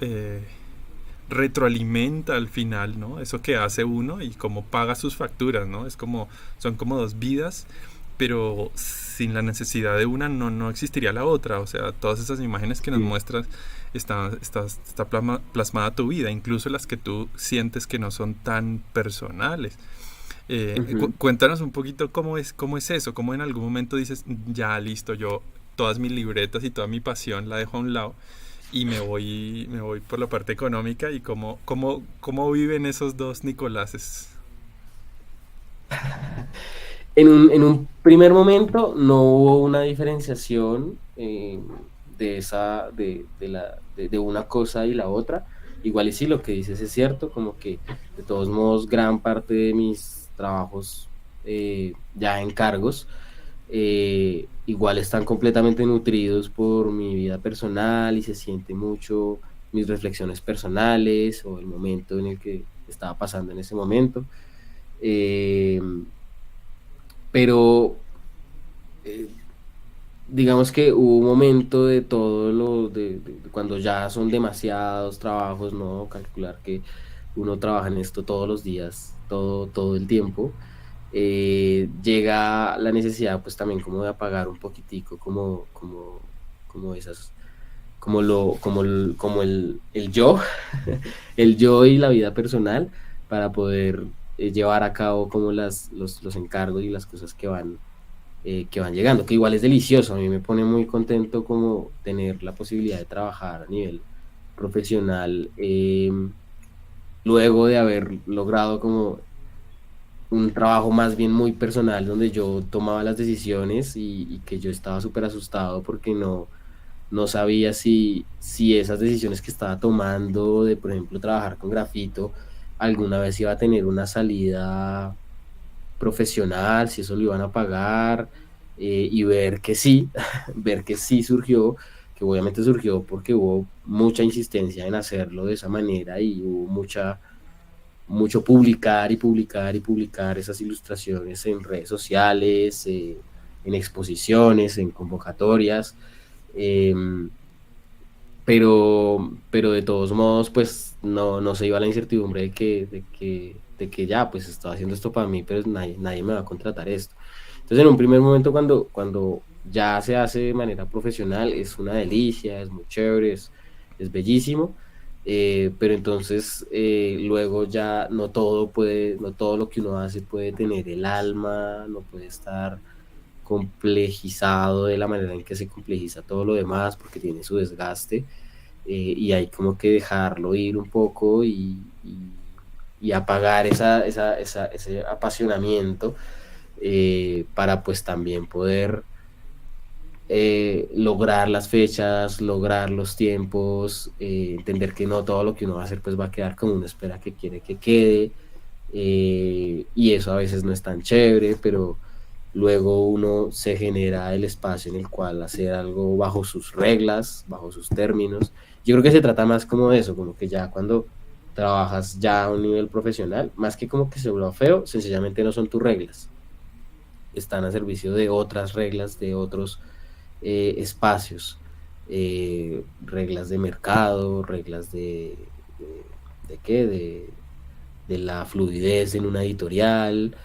[SPEAKER 2] retroalimenta al final, ¿no? Eso que hace uno y cómo paga sus facturas, ¿no? Es como, son como dos vidas, pero sin la necesidad de una no existiría la otra. O sea, todas esas imágenes que nos
[SPEAKER 1] Sí.
[SPEAKER 2] muestras está plasmada tu vida, incluso las que tú sientes que no son tan personales.
[SPEAKER 1] Ujú.
[SPEAKER 2] Cuéntanos un poquito cómo es eso, cómo en algún momento dices, ya listo, yo todas mis libretas y toda mi pasión la dejo a un lado y me voy por la parte económica y cómo viven esos dos Nicoláses.
[SPEAKER 1] En un primer momento no hubo una diferenciación de de una cosa y la otra. Igual y sí, lo que dices es cierto, como que de todos modos gran parte de mis trabajos ya en cargos igual están completamente nutridos por mi vida personal y se siente mucho mis reflexiones personales o el momento en el que estaba pasando en ese momento. Eh, pero eh, digamos que hubo un momento de todo de cuando ya son demasiados trabajos, ¿no? Calcular que uno trabaja en esto todos los días, todo el tiempo. Llega la necesidad pues también como de apagar un poquitico como esas, el yo, el yo y la vida personal para poder llevar a cabo como los encargos y las cosas que van llegando, que igual es delicioso, a mí me pone muy contento como tener la posibilidad de trabajar a nivel profesional, luego de haber logrado como un trabajo más bien muy personal donde yo tomaba las decisiones y que yo estaba súper asustado porque no sabía si esas decisiones que estaba tomando de, por ejemplo, trabajar con grafito, alguna vez iba a tener una salida profesional, si eso lo iban a pagar, y ver que sí, ver que sí surgió, que obviamente surgió porque hubo mucha insistencia en hacerlo de esa manera y hubo mucho publicar y publicar y publicar esas ilustraciones en redes sociales, en exposiciones, en convocatorias. eh, pero de todos modos, pues no se iba la incertidumbre de que ya, pues estaba haciendo esto para mí, pero nadie me va a contratar esto. Entonces, en un primer momento, cuando ya se hace de manera profesional, es una delicia, es muy chévere, es bellísimo, pero entonces luego ya no todo lo que uno hace puede tener el alma, no puede estar complejizado de la manera en que se complejiza todo lo demás, porque tiene su desgaste, y hay como que dejarlo ir un poco y apagar ese apasionamiento para pues también poder lograr las fechas, lograr los tiempos, entender que no todo lo que uno va a hacer pues va a quedar como uno espera que quiere que quede, y eso a veces no es tan chévere, pero luego uno se genera el espacio en el cual hacer algo bajo sus reglas, bajo sus términos. Yo creo que se trata más como de eso, como que ya cuando trabajas ya a un nivel profesional, más que como que se vuelva feo, sencillamente no son tus reglas, están a servicio de otras reglas, de otros espacios, reglas de mercado, reglas de qué, de la fluidez en una editorial,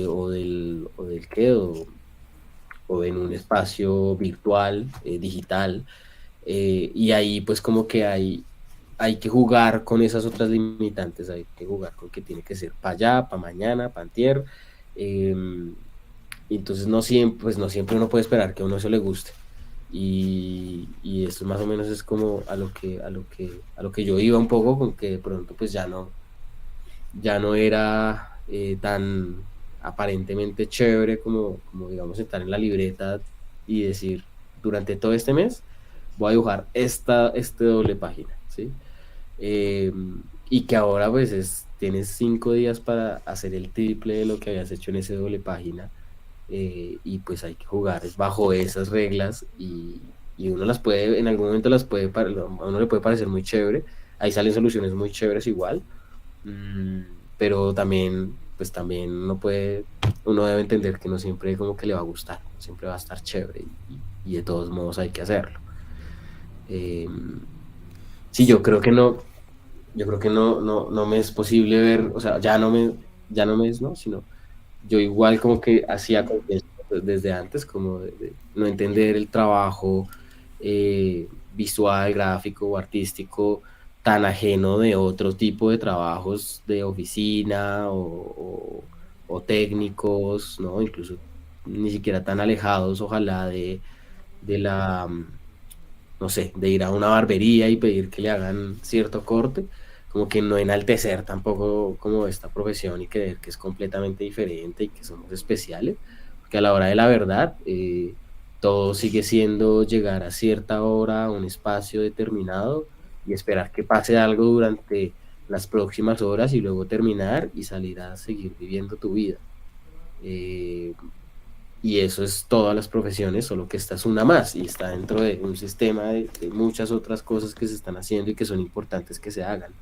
[SPEAKER 1] o del qué, o en un espacio virtual, digital, y ahí pues como que hay que jugar con esas otras limitantes, hay que jugar con que tiene que ser para allá, para mañana, para antier, eh, y entonces no siempre uno puede esperar que a uno eso le guste. Y esto más o menos es como a lo que yo iba un poco, con que de pronto pues ya no era tan aparentemente chévere como, digamos, estar en la libreta y decir, durante todo este mes voy a dibujar este doble página, ¿sí? Eh, y que ahora pues tienes 5 días para hacer el triple de lo que habías hecho en ese doble página, y pues hay que jugar bajo esas reglas y uno las puede, en algún momento a uno le puede parecer muy chévere, ahí salen soluciones muy chéveres igual, mm, pero también, pues también uno debe entender que no siempre como que le va a gustar, no siempre va a estar chévere y de todos modos hay que hacerlo. Eh, sí,
[SPEAKER 2] Sí,
[SPEAKER 1] yo creo que no me es posible ver, o sea, ya no me es, ¿no? Sino yo igual como que hacía como que desde antes, como de no entender el trabajo visual, gráfico o artístico tan ajeno de otro tipo de trabajos de oficina o técnicos, ¿no? Incluso ni siquiera tan alejados, ojalá, de la, no sé, de ir a una barbería y pedir que le hagan cierto corte, como que no enaltecer tampoco como esta profesión y creer que es completamente diferente y que somos especiales, porque a la hora de la verdad, todo sigue siendo llegar a cierta hora, a un espacio determinado y esperar que pase algo durante las próximas horas y luego terminar y salir a seguir viviendo tu vida. Eh, y eso es todas las profesiones, solo que esta es una más y está dentro de un sistema de muchas otras cosas que se están haciendo y que son importantes que se hagan.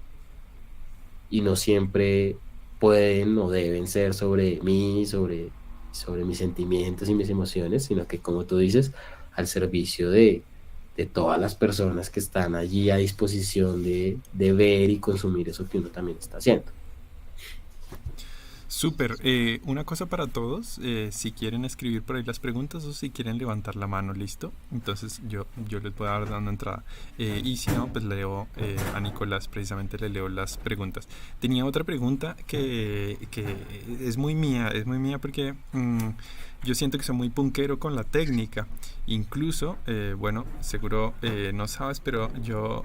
[SPEAKER 1] Y no siempre pueden o deben ser sobre mí, sobre mis sentimientos y mis emociones, sino que, como tú dices, al servicio de todas las personas que están allí a disposición de ver y consumir eso que uno también está haciendo.
[SPEAKER 2] súper. Una cosa para todos, si quieren escribir por ahí las preguntas o si quieren levantar la mano, listo. Entonces yo les voy a dar dando entrada. Y si no, pues leo a Nicolás, precisamente le leo las preguntas. Tenía otra pregunta que es muy mía porque yo siento que soy muy punkero con la técnica. Incluso, bueno, seguro no sabes, pero yo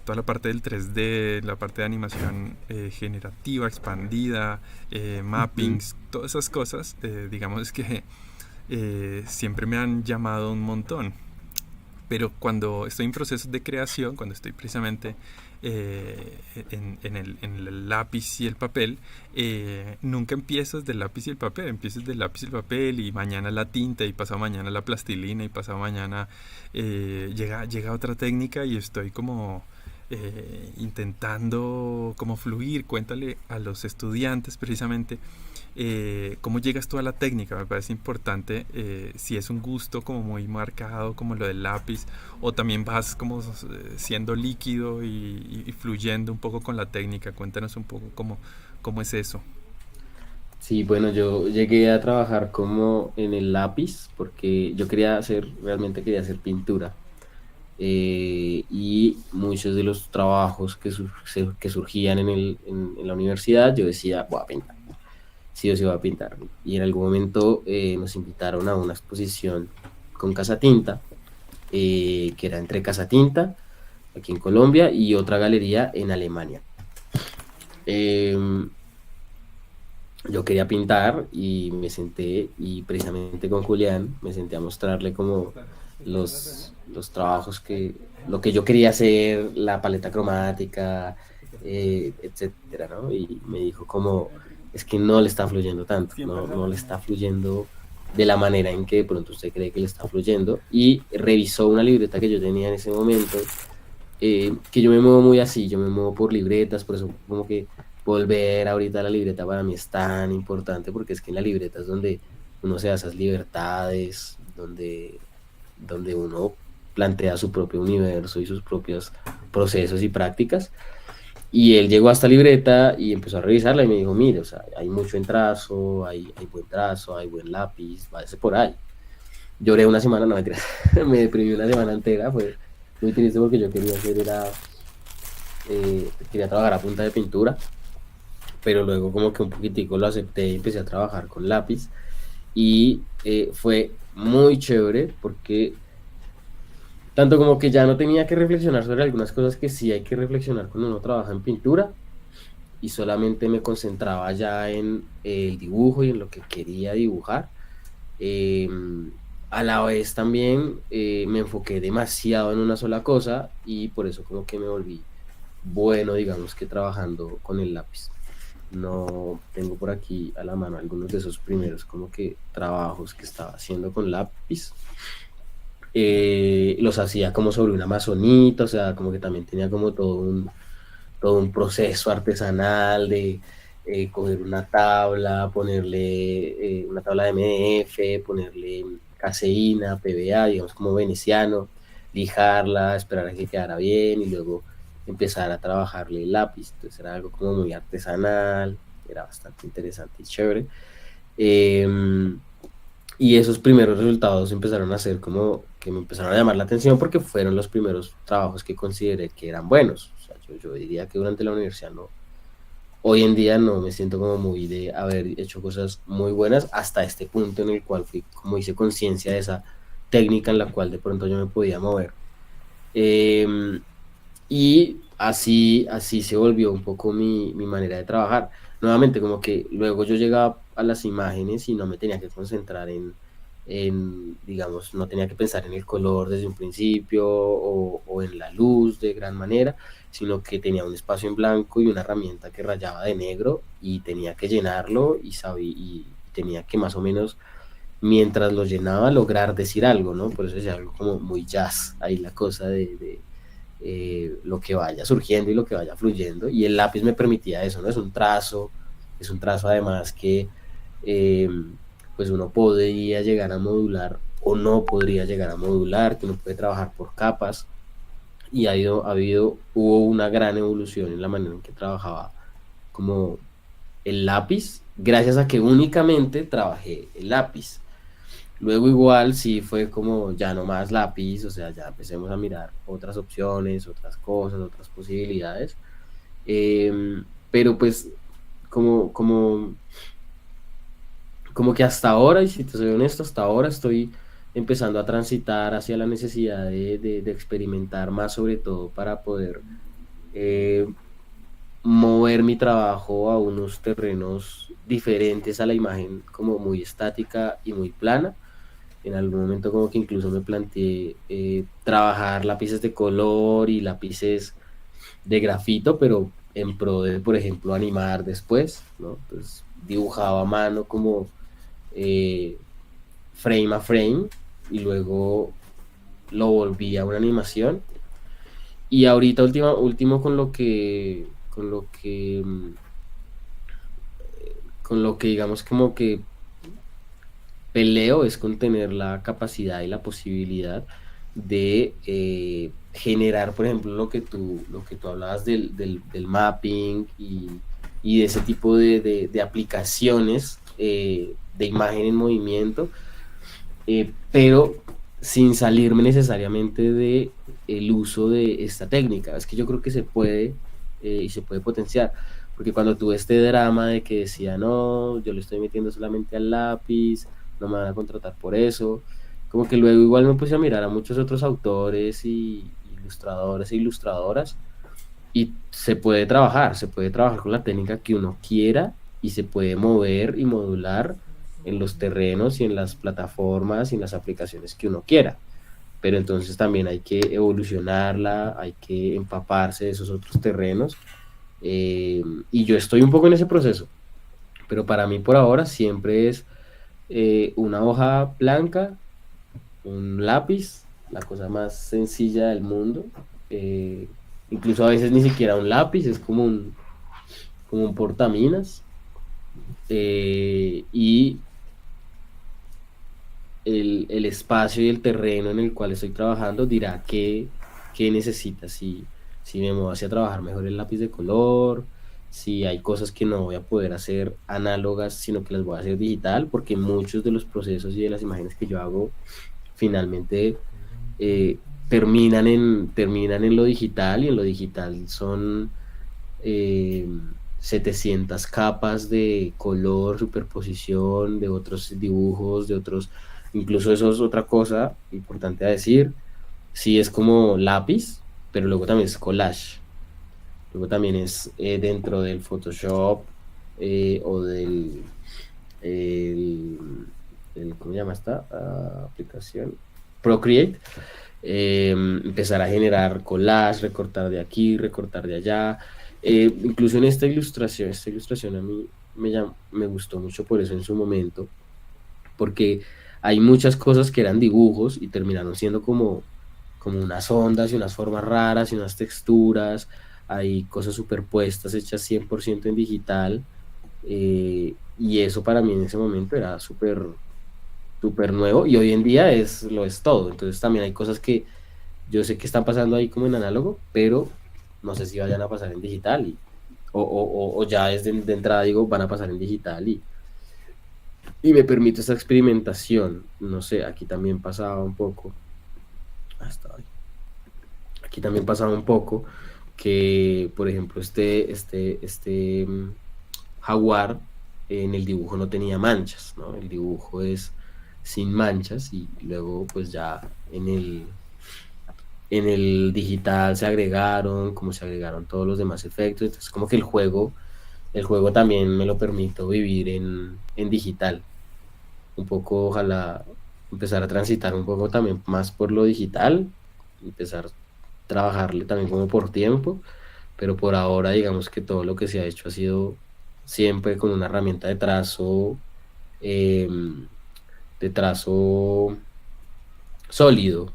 [SPEAKER 2] toda la parte del 3D, la parte de animación generativa, expandida,
[SPEAKER 1] Ujú.
[SPEAKER 2] mappings, todas esas cosas, digamos que siempre me han llamado un montón. Pero cuando estoy en procesos de creación, cuando estoy precisamente en el lápiz y el papel, nunca empiezo desde el lápiz y el papel, empiezo desde el lápiz y el papel y mañana la tinta y pasado mañana la plastilina y pasado mañana llega otra técnica y estoy como intentando como fluir. Cuéntale a los estudiantes precisamente cómo llegas tú a la técnica. Me parece importante si es un gusto como muy marcado como lo del lápiz o también vas como siendo líquido y fluyendo un poco con la técnica. Cuéntanos un poco cómo es eso.
[SPEAKER 1] Sí, bueno, yo llegué a trabajar como en el lápiz porque yo realmente quería hacer pintura. Y muchos de los trabajos que surgían en la universidad, yo decía, voy a pintar, sí o sí voy a pintar. Y en algún momento nos invitaron a una exposición con Casa Tinta, que era entre Casa Tinta, aquí en Colombia, y otra galería en Alemania. Em, yo quería pintar y me senté y precisamente con Julián me senté a mostrarle como los trabajos lo que yo quería hacer, la paleta cromática, etcétera, ¿no? Y me dijo como, es que no le está fluyendo tanto, no le está fluyendo de la manera en que de pronto usted cree que le está fluyendo. Y revisó una libreta que yo tenía en ese momento, que yo me muevo muy así, yo me muevo por libretas, por eso como que volver ahorita a la libreta para mí es tan importante, porque es que en la libreta es donde uno se da esas libertades, donde uno plantea su propio universo y sus propios procesos y prácticas. Y él llegó a esta libreta y empezó a revisarla y me dijo, mire, o sea, hay mucho en trazo, hay buen trazo, hay buen lápiz, váyase por ahí. Lloré una semana, no mentira, me deprimí una semana entera, fue muy triste porque yo quería trabajar a punta de pintura, pero luego como que un poquitico lo acepté y empecé a trabajar con lápiz y fue muy chévere porque tanto como que ya no tenía que reflexionar sobre algunas cosas que sí hay que reflexionar cuando uno trabaja en pintura y solamente me concentraba ya en el dibujo y en lo que quería dibujar. Eh, a la vez también me enfoqué demasiado en una sola cosa y por eso como que me volví bueno, digamos que trabajando con el lápiz. No tengo por aquí a la mano algunos de esos primeros como que trabajos que estaba haciendo con lápiz. los hacía como sobre una amazonita, o sea, como que también tenía como todo un proceso artesanal de coger una tabla, ponerle una tabla de MDF, ponerle caseína, PVA, digamos como veneciano, lijarla, esperar a que quedara bien y luego empezar a trabajarle el lápiz. Entonces era algo como muy artesanal, era bastante interesante y chévere. Eh, y esos primeros resultados empezaron a ser como que me empezaron a llamar la atención porque fueron los primeros trabajos que consideré que eran buenos. O sea, yo diría que durante la universidad no, hoy en día no me siento como muy de haber hecho cosas muy buenas hasta este punto en el cual fui, como hice conciencia de esa técnica en la cual de pronto yo me podía mover. Eh, y así se volvió un poco mi manera de trabajar. Nuevamente, como que luego yo llegaba a las imágenes y no me tenía que concentrar digamos, no tenía que pensar en el color desde un principio o en la luz de gran manera, sino que tenía un espacio en blanco y una herramienta que rayaba de negro y tenía que llenarlo y tenía que más o menos, mientras lo llenaba, lograr decir algo, ¿no? Por eso es algo como muy jazz, ahí la cosa de lo que vaya surgiendo y lo que vaya fluyendo. Y el lápiz me permitía eso, ¿no? Es un trazo además que eh, pues uno podría llegar a modular o no podría llegar a modular, que uno puede trabajar por capas. Y hubo una gran evolución en la manera en que trabajaba como el lápiz, gracias a que únicamente trabajé el lápiz. Luego igual sí fue como ya no más lápiz, o sea, ya empecemos a mirar otras opciones, otras cosas, otras posibilidades. Pero pues como, como, como que hasta ahora, y si te soy honesto, hasta ahora estoy empezando a transitar hacia la necesidad de experimentar más, sobre todo para poder eh, mover mi trabajo a unos terrenos diferentes a la imagen como muy estática y muy plana. En algún momento como que incluso me planteé trabajar lápices de color y lápices de grafito, pero en pro de, por ejemplo, animar después, ¿no? Entonces dibujaba a mano como eh, frame a frame y luego lo volvía a una animación. Y ahorita último con lo que digamos como que peleo es con tener la capacidad y la posibilidad de generar, por ejemplo, lo que tú hablabas del mapping y de ese tipo de aplicaciones de imagen en movimiento, pero sin salirme necesariamente de el uso de esta técnica. Es que yo creo que se puede y se puede potenciar, porque cuando tuve este drama de que decía, no, yo le estoy metiendo solamente al lápiz, no me van a contratar por eso, como que luego igual me puse a mirar a muchos otros autores y ilustradores e ilustradoras y se puede trabajar con la técnica que uno quiera y se puede mover y modular en los terrenos y en las plataformas y en las aplicaciones que uno quiera. Pero entonces también hay que evolucionarla, hay que empaparse de esos otros terrenos. Y yo estoy un poco en ese proceso, pero para mí por ahora siempre es una hoja blanca, un lápiz, la cosa más sencilla del mundo. Eh, Incluso a veces ni siquiera un lápiz, es como un portaminas. Y el espacio y el terreno en el cual estoy trabajando dirá qué necesita, si me muevo hacia trabajar mejor el lápiz de color, si hay cosas que no voy a poder hacer análogas, sino que las voy a hacer digital, porque muchos de los procesos y de las imágenes que yo hago finalmente terminan en lo digital, y en lo digital son eh, 700 capas de color, superposición, de otros dibujos, de otros, incluso eso es otra cosa importante a decir, sí es como lápiz, pero luego también es collage, luego también es dentro del Photoshop o el, ¿cómo se llama esta aplicación? Procreate. Empezar a generar collage, recortar de aquí, recortar de allá. Incluso en esta ilustración a mí me gustó mucho por eso en su momento, porque hay muchas cosas que eran dibujos y terminaron siendo como unas ondas y unas formas raras y unas texturas, hay cosas superpuestas hechas 100% en digital, y eso para mí en ese momento era súper nuevo y hoy en día lo es todo. Entonces también hay cosas que yo sé que están pasando ahí como en análogo, pero no sé si vayan a pasar en digital o ya de entrada digo van a pasar en digital y me permite esta experimentación. No sé, aquí también pasaba un poco, hasta ahí. Aquí también pasaba un poco que, por ejemplo, jaguar en el dibujo no tenía manchas, ¿no? El dibujo es sin manchas y luego pues ya en el digital se agregaron, como se agregaron todos los demás efectos, entonces como que el juego también me lo permito vivir en digital, un poco ojalá empezar a transitar un poco también más por lo digital, empezar a trabajarle también como por tiempo, pero por ahora digamos que todo lo que se ha hecho ha sido siempre con una herramienta eh, de trazo sólido.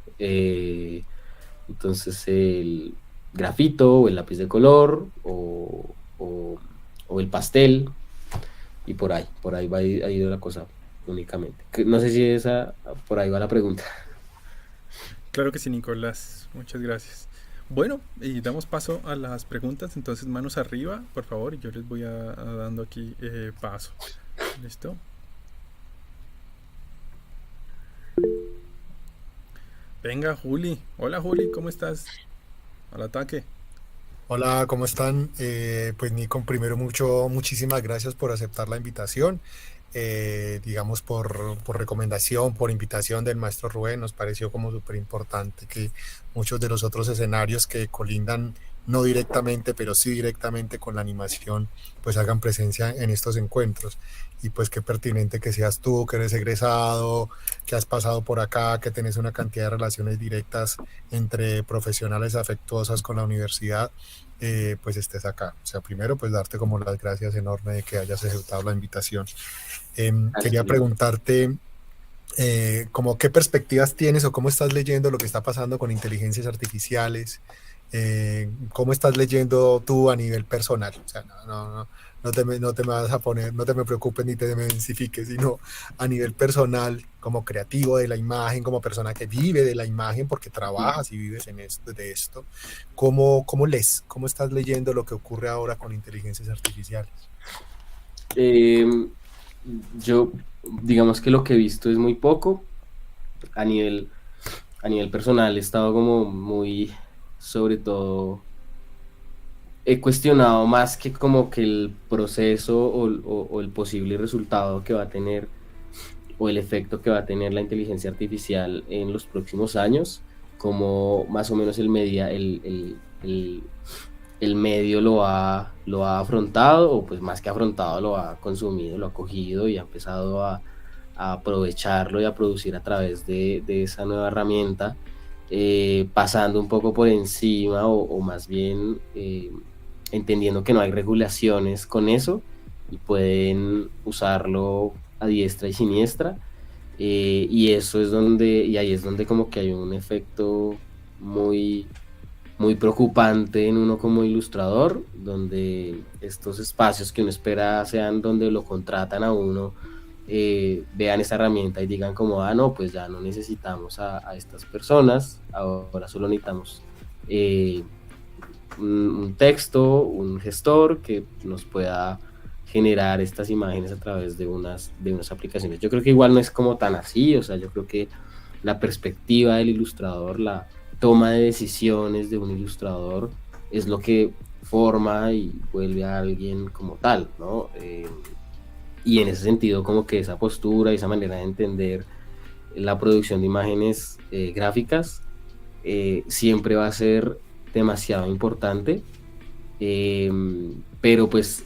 [SPEAKER 1] Entonces el grafito o el lápiz de color o el pastel y por ahí ha ido la cosa únicamente. No sé si por ahí va la pregunta.
[SPEAKER 2] Claro que sí, Nicolás. Muchas gracias. Bueno, y damos paso a las preguntas. Entonces, manos arriba, por favor. Y yo les voy a dando aquí paso. ¿Listo? Venga, Juli. Hola, Juli, ¿cómo estás? Al ataque.
[SPEAKER 3] Hola, ¿cómo están? Pues Nico, primero muchísimas gracias por aceptar la invitación. Digamos por recomendación, por invitación del maestro Rubén, nos pareció como súper importante que muchos de los otros escenarios que colindan no directamente, pero sí directamente con la animación, pues hagan presencia en estos encuentros. Y pues qué pertinente que seas tú, que eres egresado, que has pasado por acá, que tenés una cantidad de relaciones directas entre profesionales afectuosas con la universidad, pues estés acá. O sea, primero pues darte como las gracias enormes de que hayas aceptado la invitación. Quería
[SPEAKER 1] Así.
[SPEAKER 3] preguntarte como qué perspectivas tienes o cómo estás leyendo lo que está pasando con inteligencias artificiales, cómo estás leyendo tú a nivel personal. O sea, no te me vas a poner, no te me preocupes ni te me densifiques, sino a nivel personal, como creativo de la imagen, como persona que vive de la imagen, porque trabajas y vives en esto, de esto. ¿Cómo lees? ¿Cómo estás leyendo lo que ocurre ahora con inteligencias artificiales?
[SPEAKER 1] Eh, yo, digamos que lo que he visto es muy poco. A a nivel personal he estado como muy, sobre todo, he cuestionado más que como que el proceso o el posible resultado que va a tener o el efecto que va a tener la inteligencia artificial en los próximos años, como más o menos el medio lo ha afrontado, o pues más que afrontado, lo ha consumido, lo ha cogido y ha empezado a aprovecharlo y a producir a través de esa nueva herramienta, pasando un poco por encima o más bien entendiendo que no hay regulaciones con eso y pueden usarlo a diestra y siniestra. Y eso es y ahí es donde como que hay un efecto muy, muy preocupante en uno como ilustrador, donde estos espacios que uno espera sean donde lo contratan a uno, vean esa herramienta y digan como, ah, no, pues ya no necesitamos a estas personas, ahora solo necesitamos eh, un texto, un gestor que nos pueda generar estas imágenes a través de unas aplicaciones. Yo creo que igual no es como tan así, o sea, yo creo que la perspectiva del ilustrador, la toma de decisiones de un ilustrador es lo que forma y vuelve a alguien como tal, ¿no? Y en ese sentido, como que esa postura y esa manera de entender la producción de imágenes gráficas siempre va a ser demasiado importante, eh, pero pues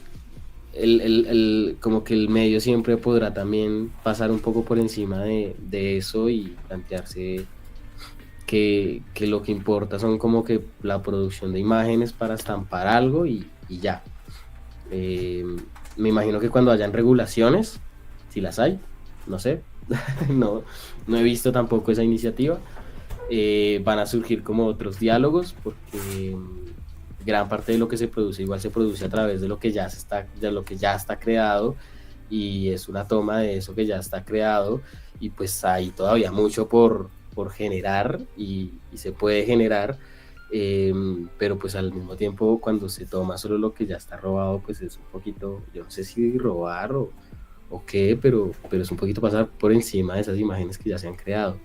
[SPEAKER 1] como que el medio siempre podrá también pasar un poco por encima de eso y plantearse que lo que importa son como que la producción de imágenes para estampar algo y ya. Eh, Me imagino que cuando hayan regulaciones, si las hay, no sé, no, no he visto tampoco esa iniciativa. Van a surgir como otros diálogos porque gran parte de lo que se produce igual se produce a través de lo que ya de lo que ya está creado, y es una toma de eso que ya está creado, y pues hay todavía mucho por generar, y se puede generar, pero pues al mismo tiempo cuando se toma solo lo que ya está robado, pues es un poquito, yo no sé si robar o qué, pero es un poquito pasar por encima de esas imágenes que ya se han creado.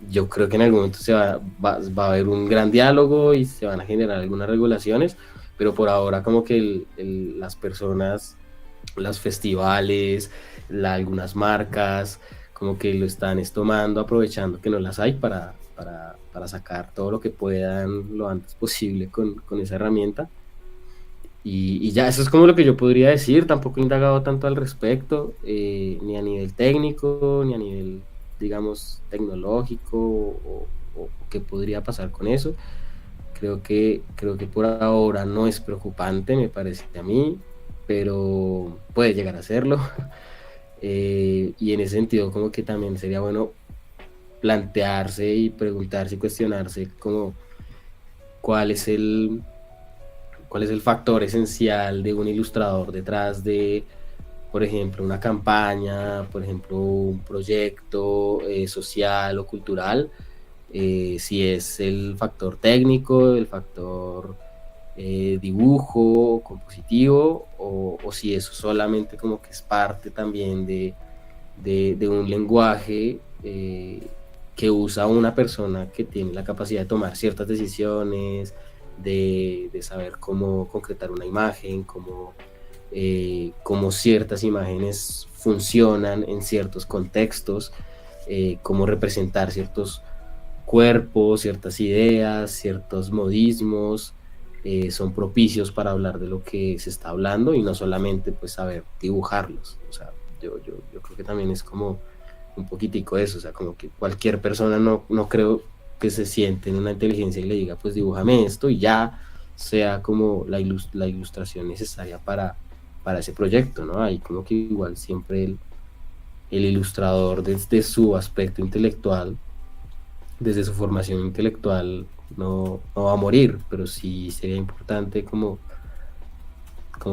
[SPEAKER 1] Yo creo que en algún momento va a haber un gran diálogo y se van a generar algunas regulaciones, pero por ahora como que las personas, los festivales, algunas marcas, como que lo están tomando, aprovechando que no las hay para sacar todo lo que puedan lo antes posible con esa herramienta. Y ya, eso es como lo que yo podría decir. Tampoco he indagado tanto al respecto, ni a nivel técnico, ni a nivel, digamos, tecnológico, o qué podría pasar con eso. Creo que por ahora no es preocupante, me parece a mí, pero puede llegar a serlo. Y en ese sentido, como que también sería bueno plantearse y preguntarse y cuestionarse como cuál es el cuál es el factor esencial de un ilustrador detrás de, por ejemplo, una campaña, por ejemplo, un proyecto social o cultural. Si es el factor técnico, el factor dibujo, compositivo, o si eso solamente como que es parte también de un lenguaje que usa una persona que tiene la capacidad de tomar ciertas decisiones, de saber cómo concretar una imagen, cómo ciertas imágenes funcionan en ciertos contextos, cómo representar ciertos cuerpos, ciertas ideas, ciertos modismos, son propicios para hablar de lo que se está hablando, y no solamente pues saber dibujarlos. O sea, yo creo que también es como un poquitico eso, o sea, como que cualquier persona no creo que se siente en una inteligencia y le diga, pues dibújame esto, y ya sea como la ilustración necesaria para ese proyecto, ¿no? Hay como que igual siempre el ilustrador, desde su aspecto intelectual, desde su formación intelectual, no va a morir, pero sí sería importante como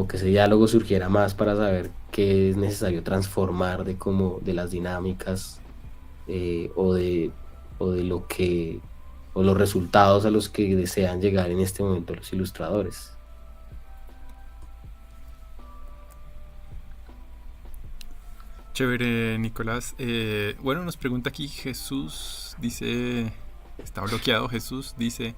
[SPEAKER 1] que ese diálogo surgiera más para saber qué es necesario transformar de las dinámicas, eh, o de o de lo que o los resultados a los que desean llegar en este momento los ilustradores.
[SPEAKER 2] Chévere, Nicolás. Bueno, nos pregunta aquí Jesús, dice, está bloqueado Jesús, dice,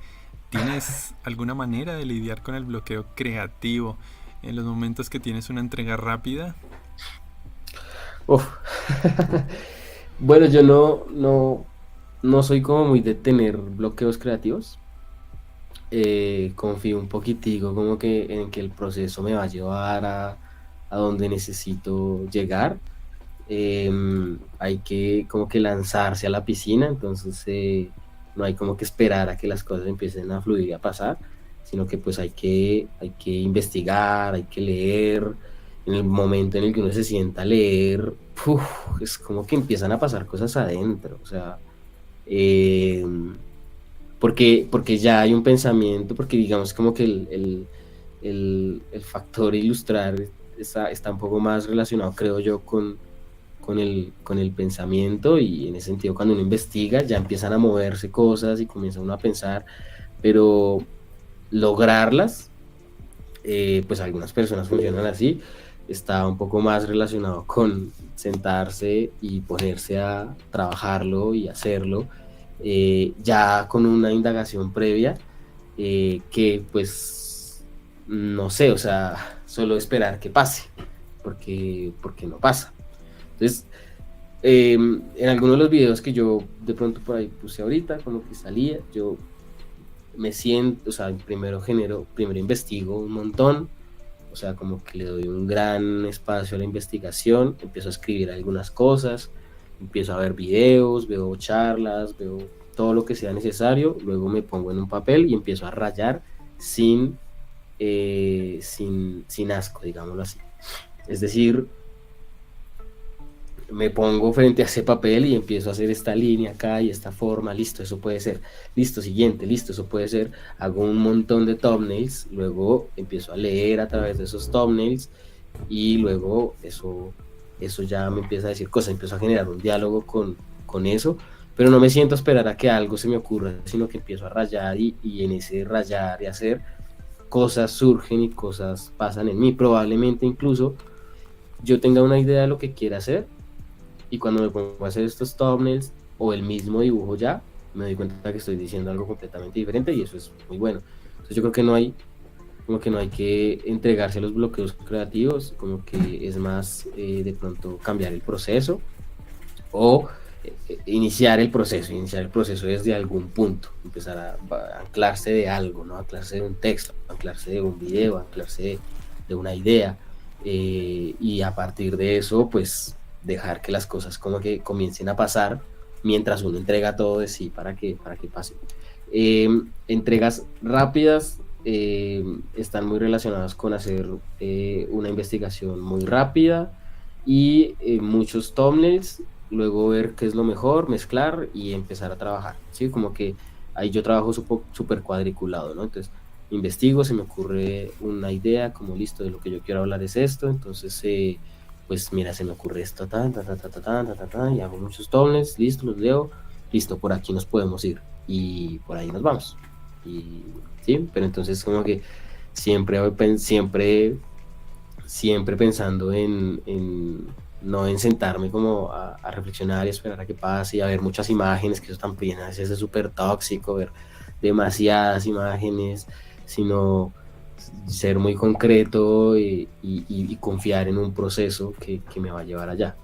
[SPEAKER 2] ¿tienes alguna manera de lidiar con el bloqueo creativo en los momentos que tienes una entrega rápida?
[SPEAKER 1] Uf. Bueno, yo no soy como muy de tener bloqueos creativos. Confío un poquitico como que en que el proceso me va a llevar a donde necesito llegar. Hay que como que lanzarse a la piscina, entonces no hay como que esperar a que las cosas empiecen a fluir y a pasar, sino que pues hay que investigar, hay que leer. En el momento en el que uno se sienta a leer, ¡puf! Es como que empiezan a pasar cosas adentro, o sea, eh, porque ya hay un pensamiento, porque digamos como que el factor ilustrar está un poco más relacionado, creo yo, con el pensamiento, y en ese sentido cuando uno investiga ya empiezan a moverse cosas y comienza uno a pensar, pero lograrlas, pues algunas personas funcionan así, está un poco más relacionado con sentarse y ponerse a trabajarlo y hacerlo, ya con una indagación previa, que pues no sé, o sea, solo esperar que pase, porque no pasa. Entonces, en algunos de los videos que yo de pronto por ahí puse ahorita, como que salía, yo me siento, o sea, primero investigo un montón, o sea, como que le doy un gran espacio a la investigación, empiezo a escribir algunas cosas, empiezo a ver videos, veo charlas, veo todo lo que sea necesario, luego me pongo en un papel y empiezo a rayar sin asco, digámoslo así. Es decir, me pongo frente a ese papel y empiezo a hacer esta línea acá y esta forma, listo, eso puede ser, listo, siguiente, listo, eso puede ser, hago un montón de thumbnails, luego empiezo a leer a través de esos thumbnails y luego eso ya me empieza a decir cosas, empiezo a generar un diálogo con eso, pero no me siento a esperar a que algo se me ocurra, sino que empiezo a rayar y en ese rayar y hacer cosas surgen y cosas pasan en mí, probablemente incluso yo tenga una idea de lo que quiera hacer y cuando me pongo a hacer estos thumbnails o el mismo dibujo ya, me doy cuenta que estoy diciendo algo completamente diferente y eso es muy bueno. Entonces yo creo que como que no hay que entregarse a los bloqueos creativos, como que es más de pronto cambiar el proceso o iniciar el proceso desde algún punto, empezar a anclarse de algo, ¿no? Anclarse de un texto, anclarse de un video, anclarse de una idea y a partir de eso, pues dejar que las cosas como que comiencen a pasar mientras uno entrega todo de sí para que pase. Entregas rápidas están muy relacionadas con hacer una investigación muy rápida y muchos thumbnails, luego ver qué es lo mejor, mezclar y empezar a trabajar, ¿sí? Como que ahí yo trabajo súper cuadriculado, ¿no? Entonces, investigo, se me ocurre una idea, como listo, de lo que yo quiero hablar es esto, entonces, pues mira, se me ocurre esto, y hago muchos thumbnails, listo, los leo, listo, por aquí nos podemos ir, y por ahí nos vamos, y sí, pero entonces como que siempre, siempre pensando no en sentarme como a reflexionar y esperar a que pase y a ver muchas imágenes, que eso también a veces es súper tóxico, ver demasiadas imágenes, sino ser muy concreto y confiar en un proceso que me va a llevar allá.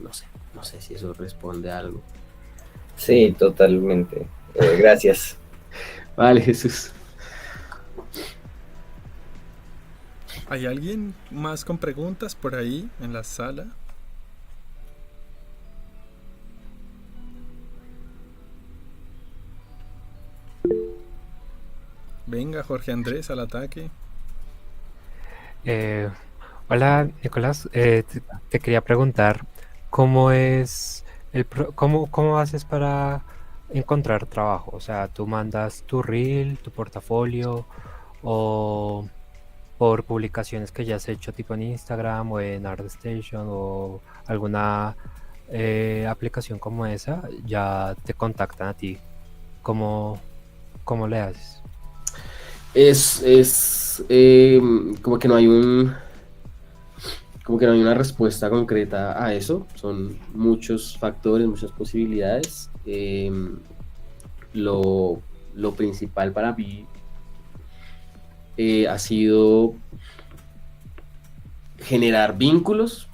[SPEAKER 1] No sé si eso responde a algo.
[SPEAKER 4] Sí, totalmente. Gracias.
[SPEAKER 1] Vale, Jesús.
[SPEAKER 2] ¿Hay alguien más con preguntas por ahí en la sala? Venga, Jorge Andrés, al ataque.
[SPEAKER 5] Hola, Nicolás. Te quería preguntar cómo es cómo haces para encontrar trabajo. O sea, tú mandas tu reel, tu portafolio o por publicaciones que ya has hecho tipo en Instagram o en ArtStation o alguna aplicación como esa, ya te contactan a ti. ¿Cómo le haces?
[SPEAKER 1] Como que no hay una respuesta concreta a eso. Son muchos factores, muchas posibilidades. Lo principal para mí ha sido generar vínculos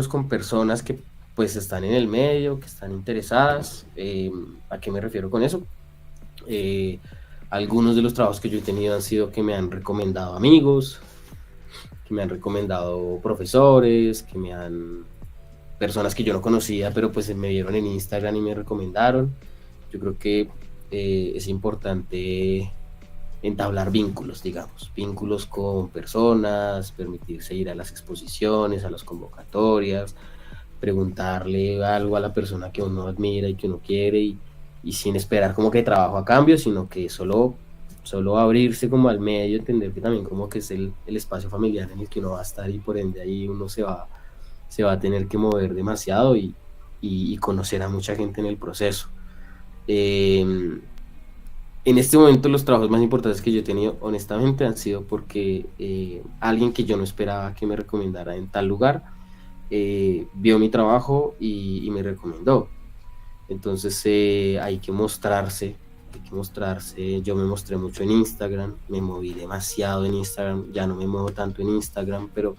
[SPEAKER 1] con personas que pues están en el medio, que están interesadas. ¿A qué me refiero con eso? Algunos de los trabajos que yo he tenido han sido que me han recomendado amigos, que me han recomendado profesores, personas que yo no conocía, pero pues me vieron en Instagram y me recomendaron. Yo creo que es importante entablar vínculos, digamos, vínculos con personas, permitirse ir a las exposiciones, a las convocatorias, preguntarle algo a la persona que uno admira y que uno quiere y sin esperar como que trabajo a cambio, sino que solo abrirse como al medio, entender que también como que es el espacio familiar en el que uno va a estar y por ende ahí uno se va a tener que mover demasiado y conocer a mucha gente en el proceso. En este momento los trabajos más importantes que yo he tenido honestamente han sido porque alguien que yo no esperaba que me recomendara en tal lugar vio mi trabajo y me recomendó. Entonces hay que mostrarse, yo me mostré mucho en Instagram, me moví demasiado en Instagram, ya no me muevo tanto en Instagram, pero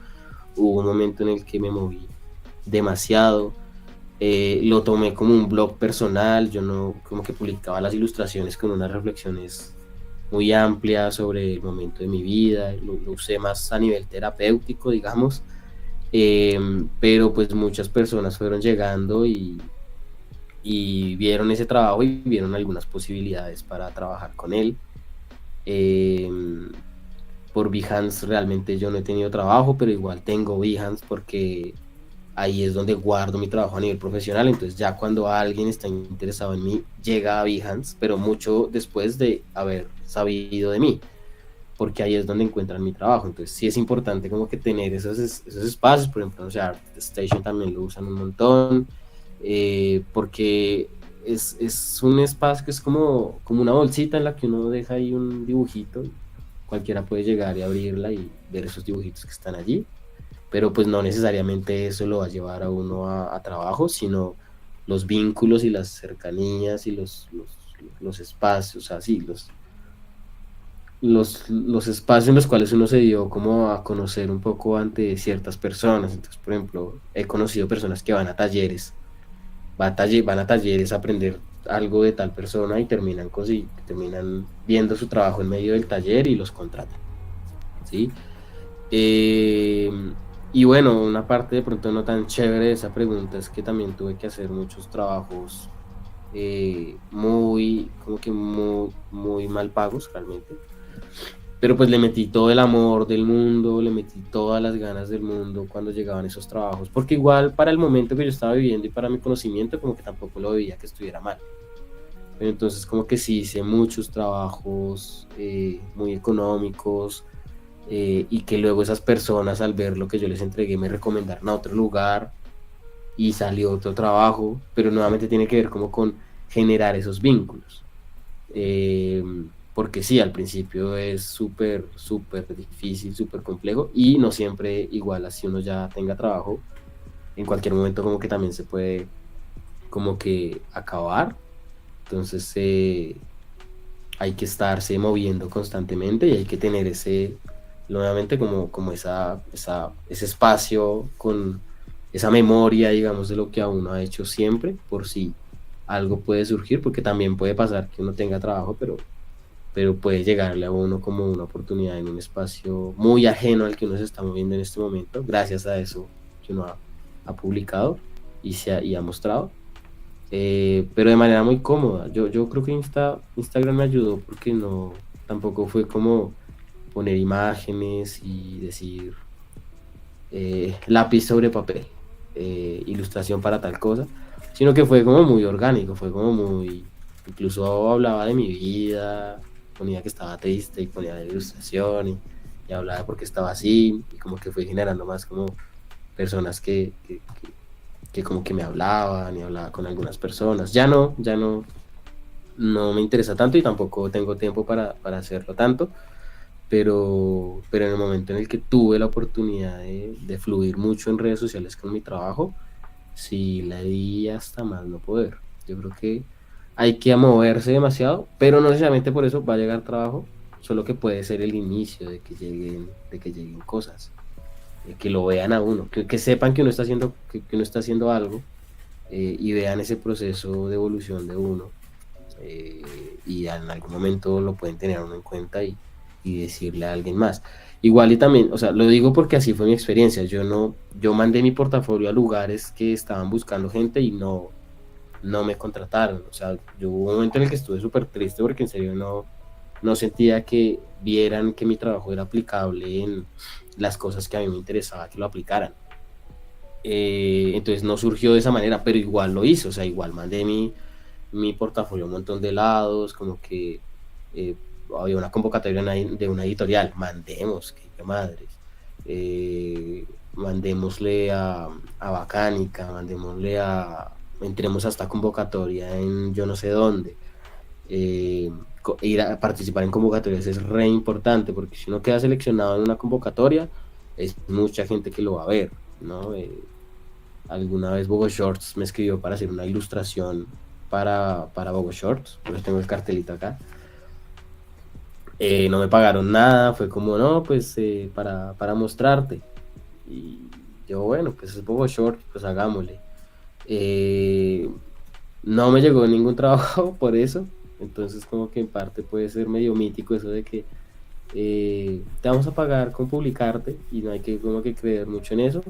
[SPEAKER 1] hubo un momento en el que me moví demasiado, lo tomé como un blog personal, yo no como que publicaba las ilustraciones con unas reflexiones muy amplias sobre el momento de mi vida, lo usé más a nivel terapéutico, digamos, pero pues muchas personas fueron llegando y vieron ese trabajo y vieron algunas posibilidades para trabajar con él. Por Behance realmente yo no he tenido trabajo, pero igual tengo Behance porque ahí es donde guardo mi trabajo a nivel profesional. Entonces ya cuando alguien está interesado en mí, llega a Behance, pero mucho después de haber sabido de mí, porque ahí es donde encuentran mi trabajo. Entonces sí es importante como que tener esos espacios. Por ejemplo, o sea, ArtStation también lo usan un montón, porque es un espacio que es como una bolsita en la que uno deja ahí un dibujito, cualquiera puede llegar y abrirla y ver esos dibujitos que están allí, pero pues no necesariamente eso lo va a llevar a uno a trabajo, sino los vínculos y las cercanías y los espacios, así, los espacios en los cuales uno se dio como a conocer un poco ante ciertas personas. Entonces, por ejemplo, he conocido personas que van a talleres, van a talleres a aprender algo de tal persona y terminan viendo su trabajo en medio del taller y los contratan, ¿sí? Eh, y bueno, una parte de pronto no tan chévere de esa pregunta es que también tuve que hacer muchos trabajos como que muy mal pagos realmente. Pero pues le metí todo el amor del mundo, le metí todas las ganas del mundo cuando llegaban esos trabajos, porque igual para el momento que yo estaba viviendo y para mi conocimiento como que tampoco lo veía que estuviera mal. Pero entonces como que sí hice muchos trabajos muy económicos, y que luego esas personas al ver lo que yo les entregué me recomendaron a otro lugar y salió otro trabajo, pero nuevamente tiene que ver como con generar esos vínculos. Eh, Porque sí, al principio es súper difícil, súper complejo y no siempre igual así uno ya tenga trabajo, en cualquier momento como que también se puede como que acabar. Entonces hay que estarse moviendo constantemente y hay que tener nuevamente como ese espacio con esa memoria, digamos, de lo que a uno ha hecho siempre, por si algo puede surgir, porque también puede pasar que uno tenga trabajo, pero puede llegarle a uno como una oportunidad en un espacio muy ajeno al que uno se está moviendo en este momento, gracias a eso que uno ha publicado y ha mostrado. Pero de manera muy cómoda. Yo creo que Instagram me ayudó porque tampoco fue como poner imágenes y decir lápiz sobre papel, ilustración para tal cosa, sino que fue como muy orgánico, fue como incluso hablaba de mi vida, ponía que estaba triste y ponía la ilustración y hablaba de por qué estaba así, y como que fue generando más como personas que como que me hablaban y hablaba con algunas personas. No me interesa tanto y tampoco tengo tiempo para hacerlo tanto, pero en el momento en el que tuve la oportunidad de fluir mucho en redes sociales con mi trabajo, sí la di hasta más no poder. Yo creo que hay que moverse demasiado, pero no necesariamente por eso va a llegar trabajo, solo que puede ser el inicio de que lleguen cosas, que lo vean a uno, que sepan que uno está haciendo, que uno está haciendo algo, y vean ese proceso de evolución de uno, y en algún momento lo pueden tener uno en cuenta y decirle a alguien más. Igual y también, o sea, lo digo porque así fue mi experiencia. Yo mandé mi portafolio a lugares que estaban buscando gente y no me contrataron. O sea, yo hubo un momento en el que estuve súper triste porque en serio no sentía que vieran que mi trabajo era aplicable en las cosas que a mí me interesaba que lo aplicaran. Entonces no surgió de esa manera, pero igual lo hice. O sea, igual mandé mi portafolio a un montón de lados, como que había una convocatoria de una editorial, mandemos, que madres, mandémosle a Bacánica, entremos a esta convocatoria en yo no sé dónde. Ir a participar en convocatorias es re importante, porque si uno queda seleccionado en una convocatoria, es mucha gente que lo va a ver, ¿no? Alguna vez Bogo Shorts me escribió para hacer una ilustración para Bogo Shorts, por eso tengo el cartelito acá. No me pagaron nada, fue como, no, pues para mostrarte. Y yo, bueno, pues es Bogo Shorts, pues hagámosle. No me llegó ningún trabajo por eso, entonces como que en parte puede ser medio mítico eso de que te vamos a pagar con publicarte y no hay que como que creer mucho en eso,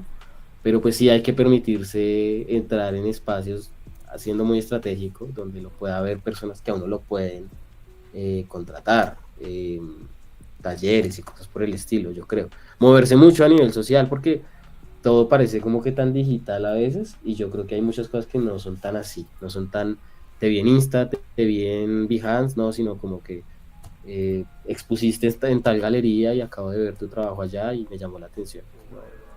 [SPEAKER 1] pero pues sí hay que permitirse entrar en espacios haciendo muy estratégico, donde lo pueda haber personas que a uno lo pueden contratar, talleres y cosas por el estilo, yo creo. Moverse mucho a nivel social, porque todo parece como que tan digital a veces y yo creo que hay muchas cosas que no son tan así, no son tan, te vi en Insta, te vi en Behance, no, sino como que expusiste en tal galería y acabo de ver tu trabajo allá y me llamó la atención.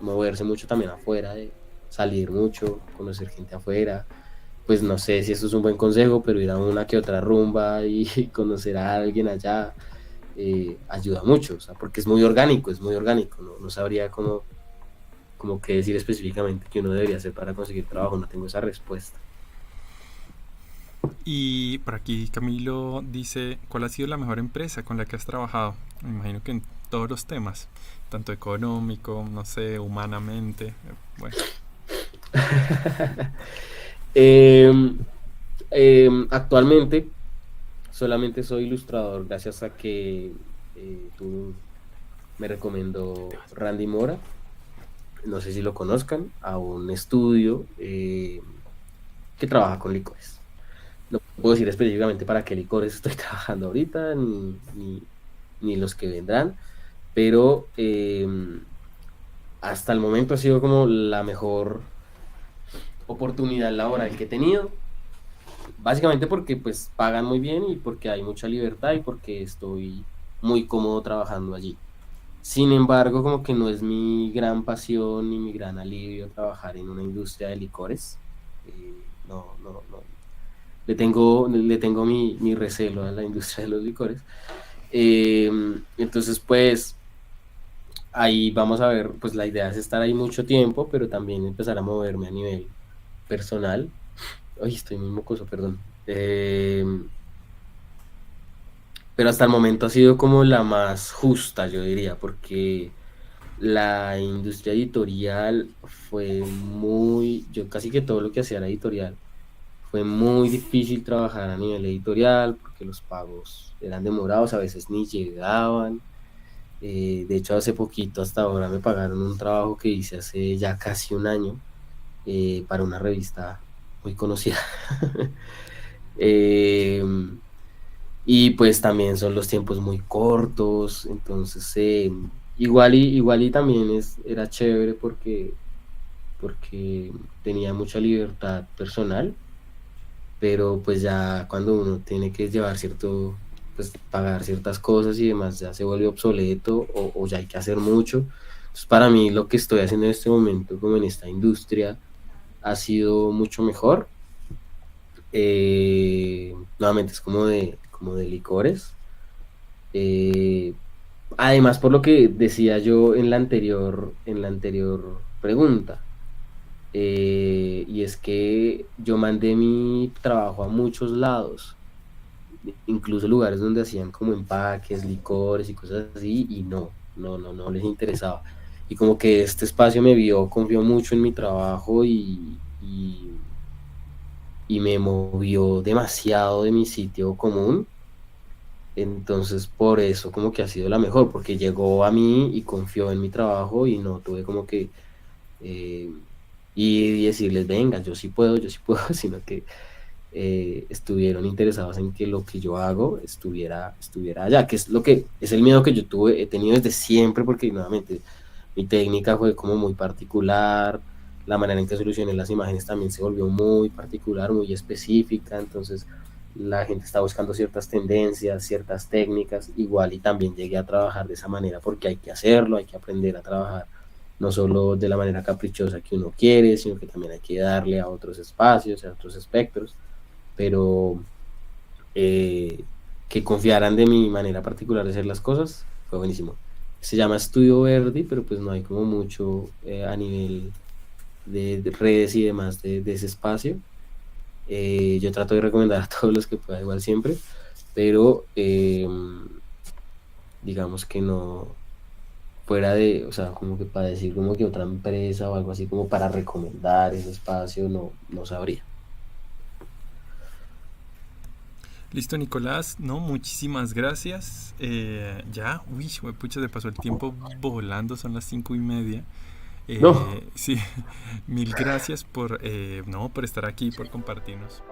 [SPEAKER 1] Moverse mucho también afuera, de salir mucho, conocer gente afuera. Pues no sé si esto es un buen consejo, pero ir a una que otra rumba y conocer a alguien allá ayuda mucho, o sea, porque es muy orgánico, no, no sabría cómo qué decir específicamente que uno debería hacer para conseguir trabajo, no tengo esa respuesta.
[SPEAKER 2] Y por aquí Camilo dice, ¿cuál ha sido la mejor empresa con la que has trabajado? Me imagino que en todos los temas, tanto económico, no sé, humanamente. Bueno,
[SPEAKER 1] Eh, Actualmente solamente soy ilustrador gracias a que tú me recomendó Randy Mora, no sé si lo conozcan, a un estudio que trabaja con licores. No puedo decir específicamente para qué licores estoy trabajando ahorita, ni los que vendrán, pero hasta el momento ha sido como la mejor oportunidad laboral que he tenido, básicamente porque pues pagan muy bien y porque hay mucha libertad y porque estoy muy cómodo trabajando allí. Sin embargo, como que no es mi gran pasión ni mi gran alivio trabajar en una industria de licores. No, no, no. Le tengo mi recelo a la industria de los licores. Entonces, pues, ahí vamos a ver, pues la idea es estar ahí mucho tiempo, pero también empezar a moverme a nivel personal. Ay, estoy muy mocoso, perdón. Pero hasta el momento ha sido como la más justa, yo diría, porque la industria editorial fue muy, yo casi que todo lo que hacía era editorial. Fue muy difícil trabajar a nivel editorial porque los pagos eran demorados, a veces ni llegaban. De hecho, hace poquito, hasta ahora, me pagaron un trabajo que hice hace ya casi un año para una revista muy conocida. Eh, y pues también son los tiempos muy cortos, entonces igual y también era chévere porque tenía mucha libertad personal, pero pues ya cuando uno tiene que llevar cierto, pues pagar ciertas cosas y demás, ya se vuelve obsoleto o ya hay que hacer mucho. Entonces para mí lo que estoy haciendo en este momento, como en esta industria, ha sido mucho mejor. Nuevamente es como de licores. Eh, Además, por lo que decía yo en la anterior pregunta, y es que yo mandé mi trabajo a muchos lados, incluso lugares donde hacían como empaques, licores y cosas así, y no les interesaba. Y como que este espacio confió mucho en mi trabajo y me movió demasiado de mi sitio común. Entonces, por eso como que ha sido la mejor, porque llegó a mí y confió en mi trabajo y no tuve como que eh, ir y decirles, venga, yo sí puedo, sino que estuvieron interesados en que lo que yo hago estuviera allá, que es lo que es el miedo que he tenido desde siempre, porque nuevamente mi técnica fue como muy particular, la manera en que solucioné las imágenes también se volvió muy particular, muy específica, entonces la gente está buscando ciertas tendencias, ciertas técnicas, igual y también llegué a trabajar de esa manera porque hay que hacerlo, hay que aprender a trabajar no solo de la manera caprichosa que uno quiere, sino que también hay que darle a otros espacios, a otros espectros, pero eh, que confiaran de mi manera particular de hacer las cosas, fue buenísimo. Se llama Estudio Verdi, pero pues no hay como mucho a nivel de redes y demás de ese espacio. Yo trato de recomendar a todos los que pueda, igual siempre, pero digamos que no fuera o sea, como que para decir como que otra empresa o algo así como para recomendar ese espacio, no sabría.
[SPEAKER 2] listo Nicolás, no, muchísimas gracias. Ya, uy, pucha, se pasó el tiempo volando, son las 5:30.
[SPEAKER 1] No,
[SPEAKER 2] Sí, mil gracias por, no, por estar aquí, por compartirnos.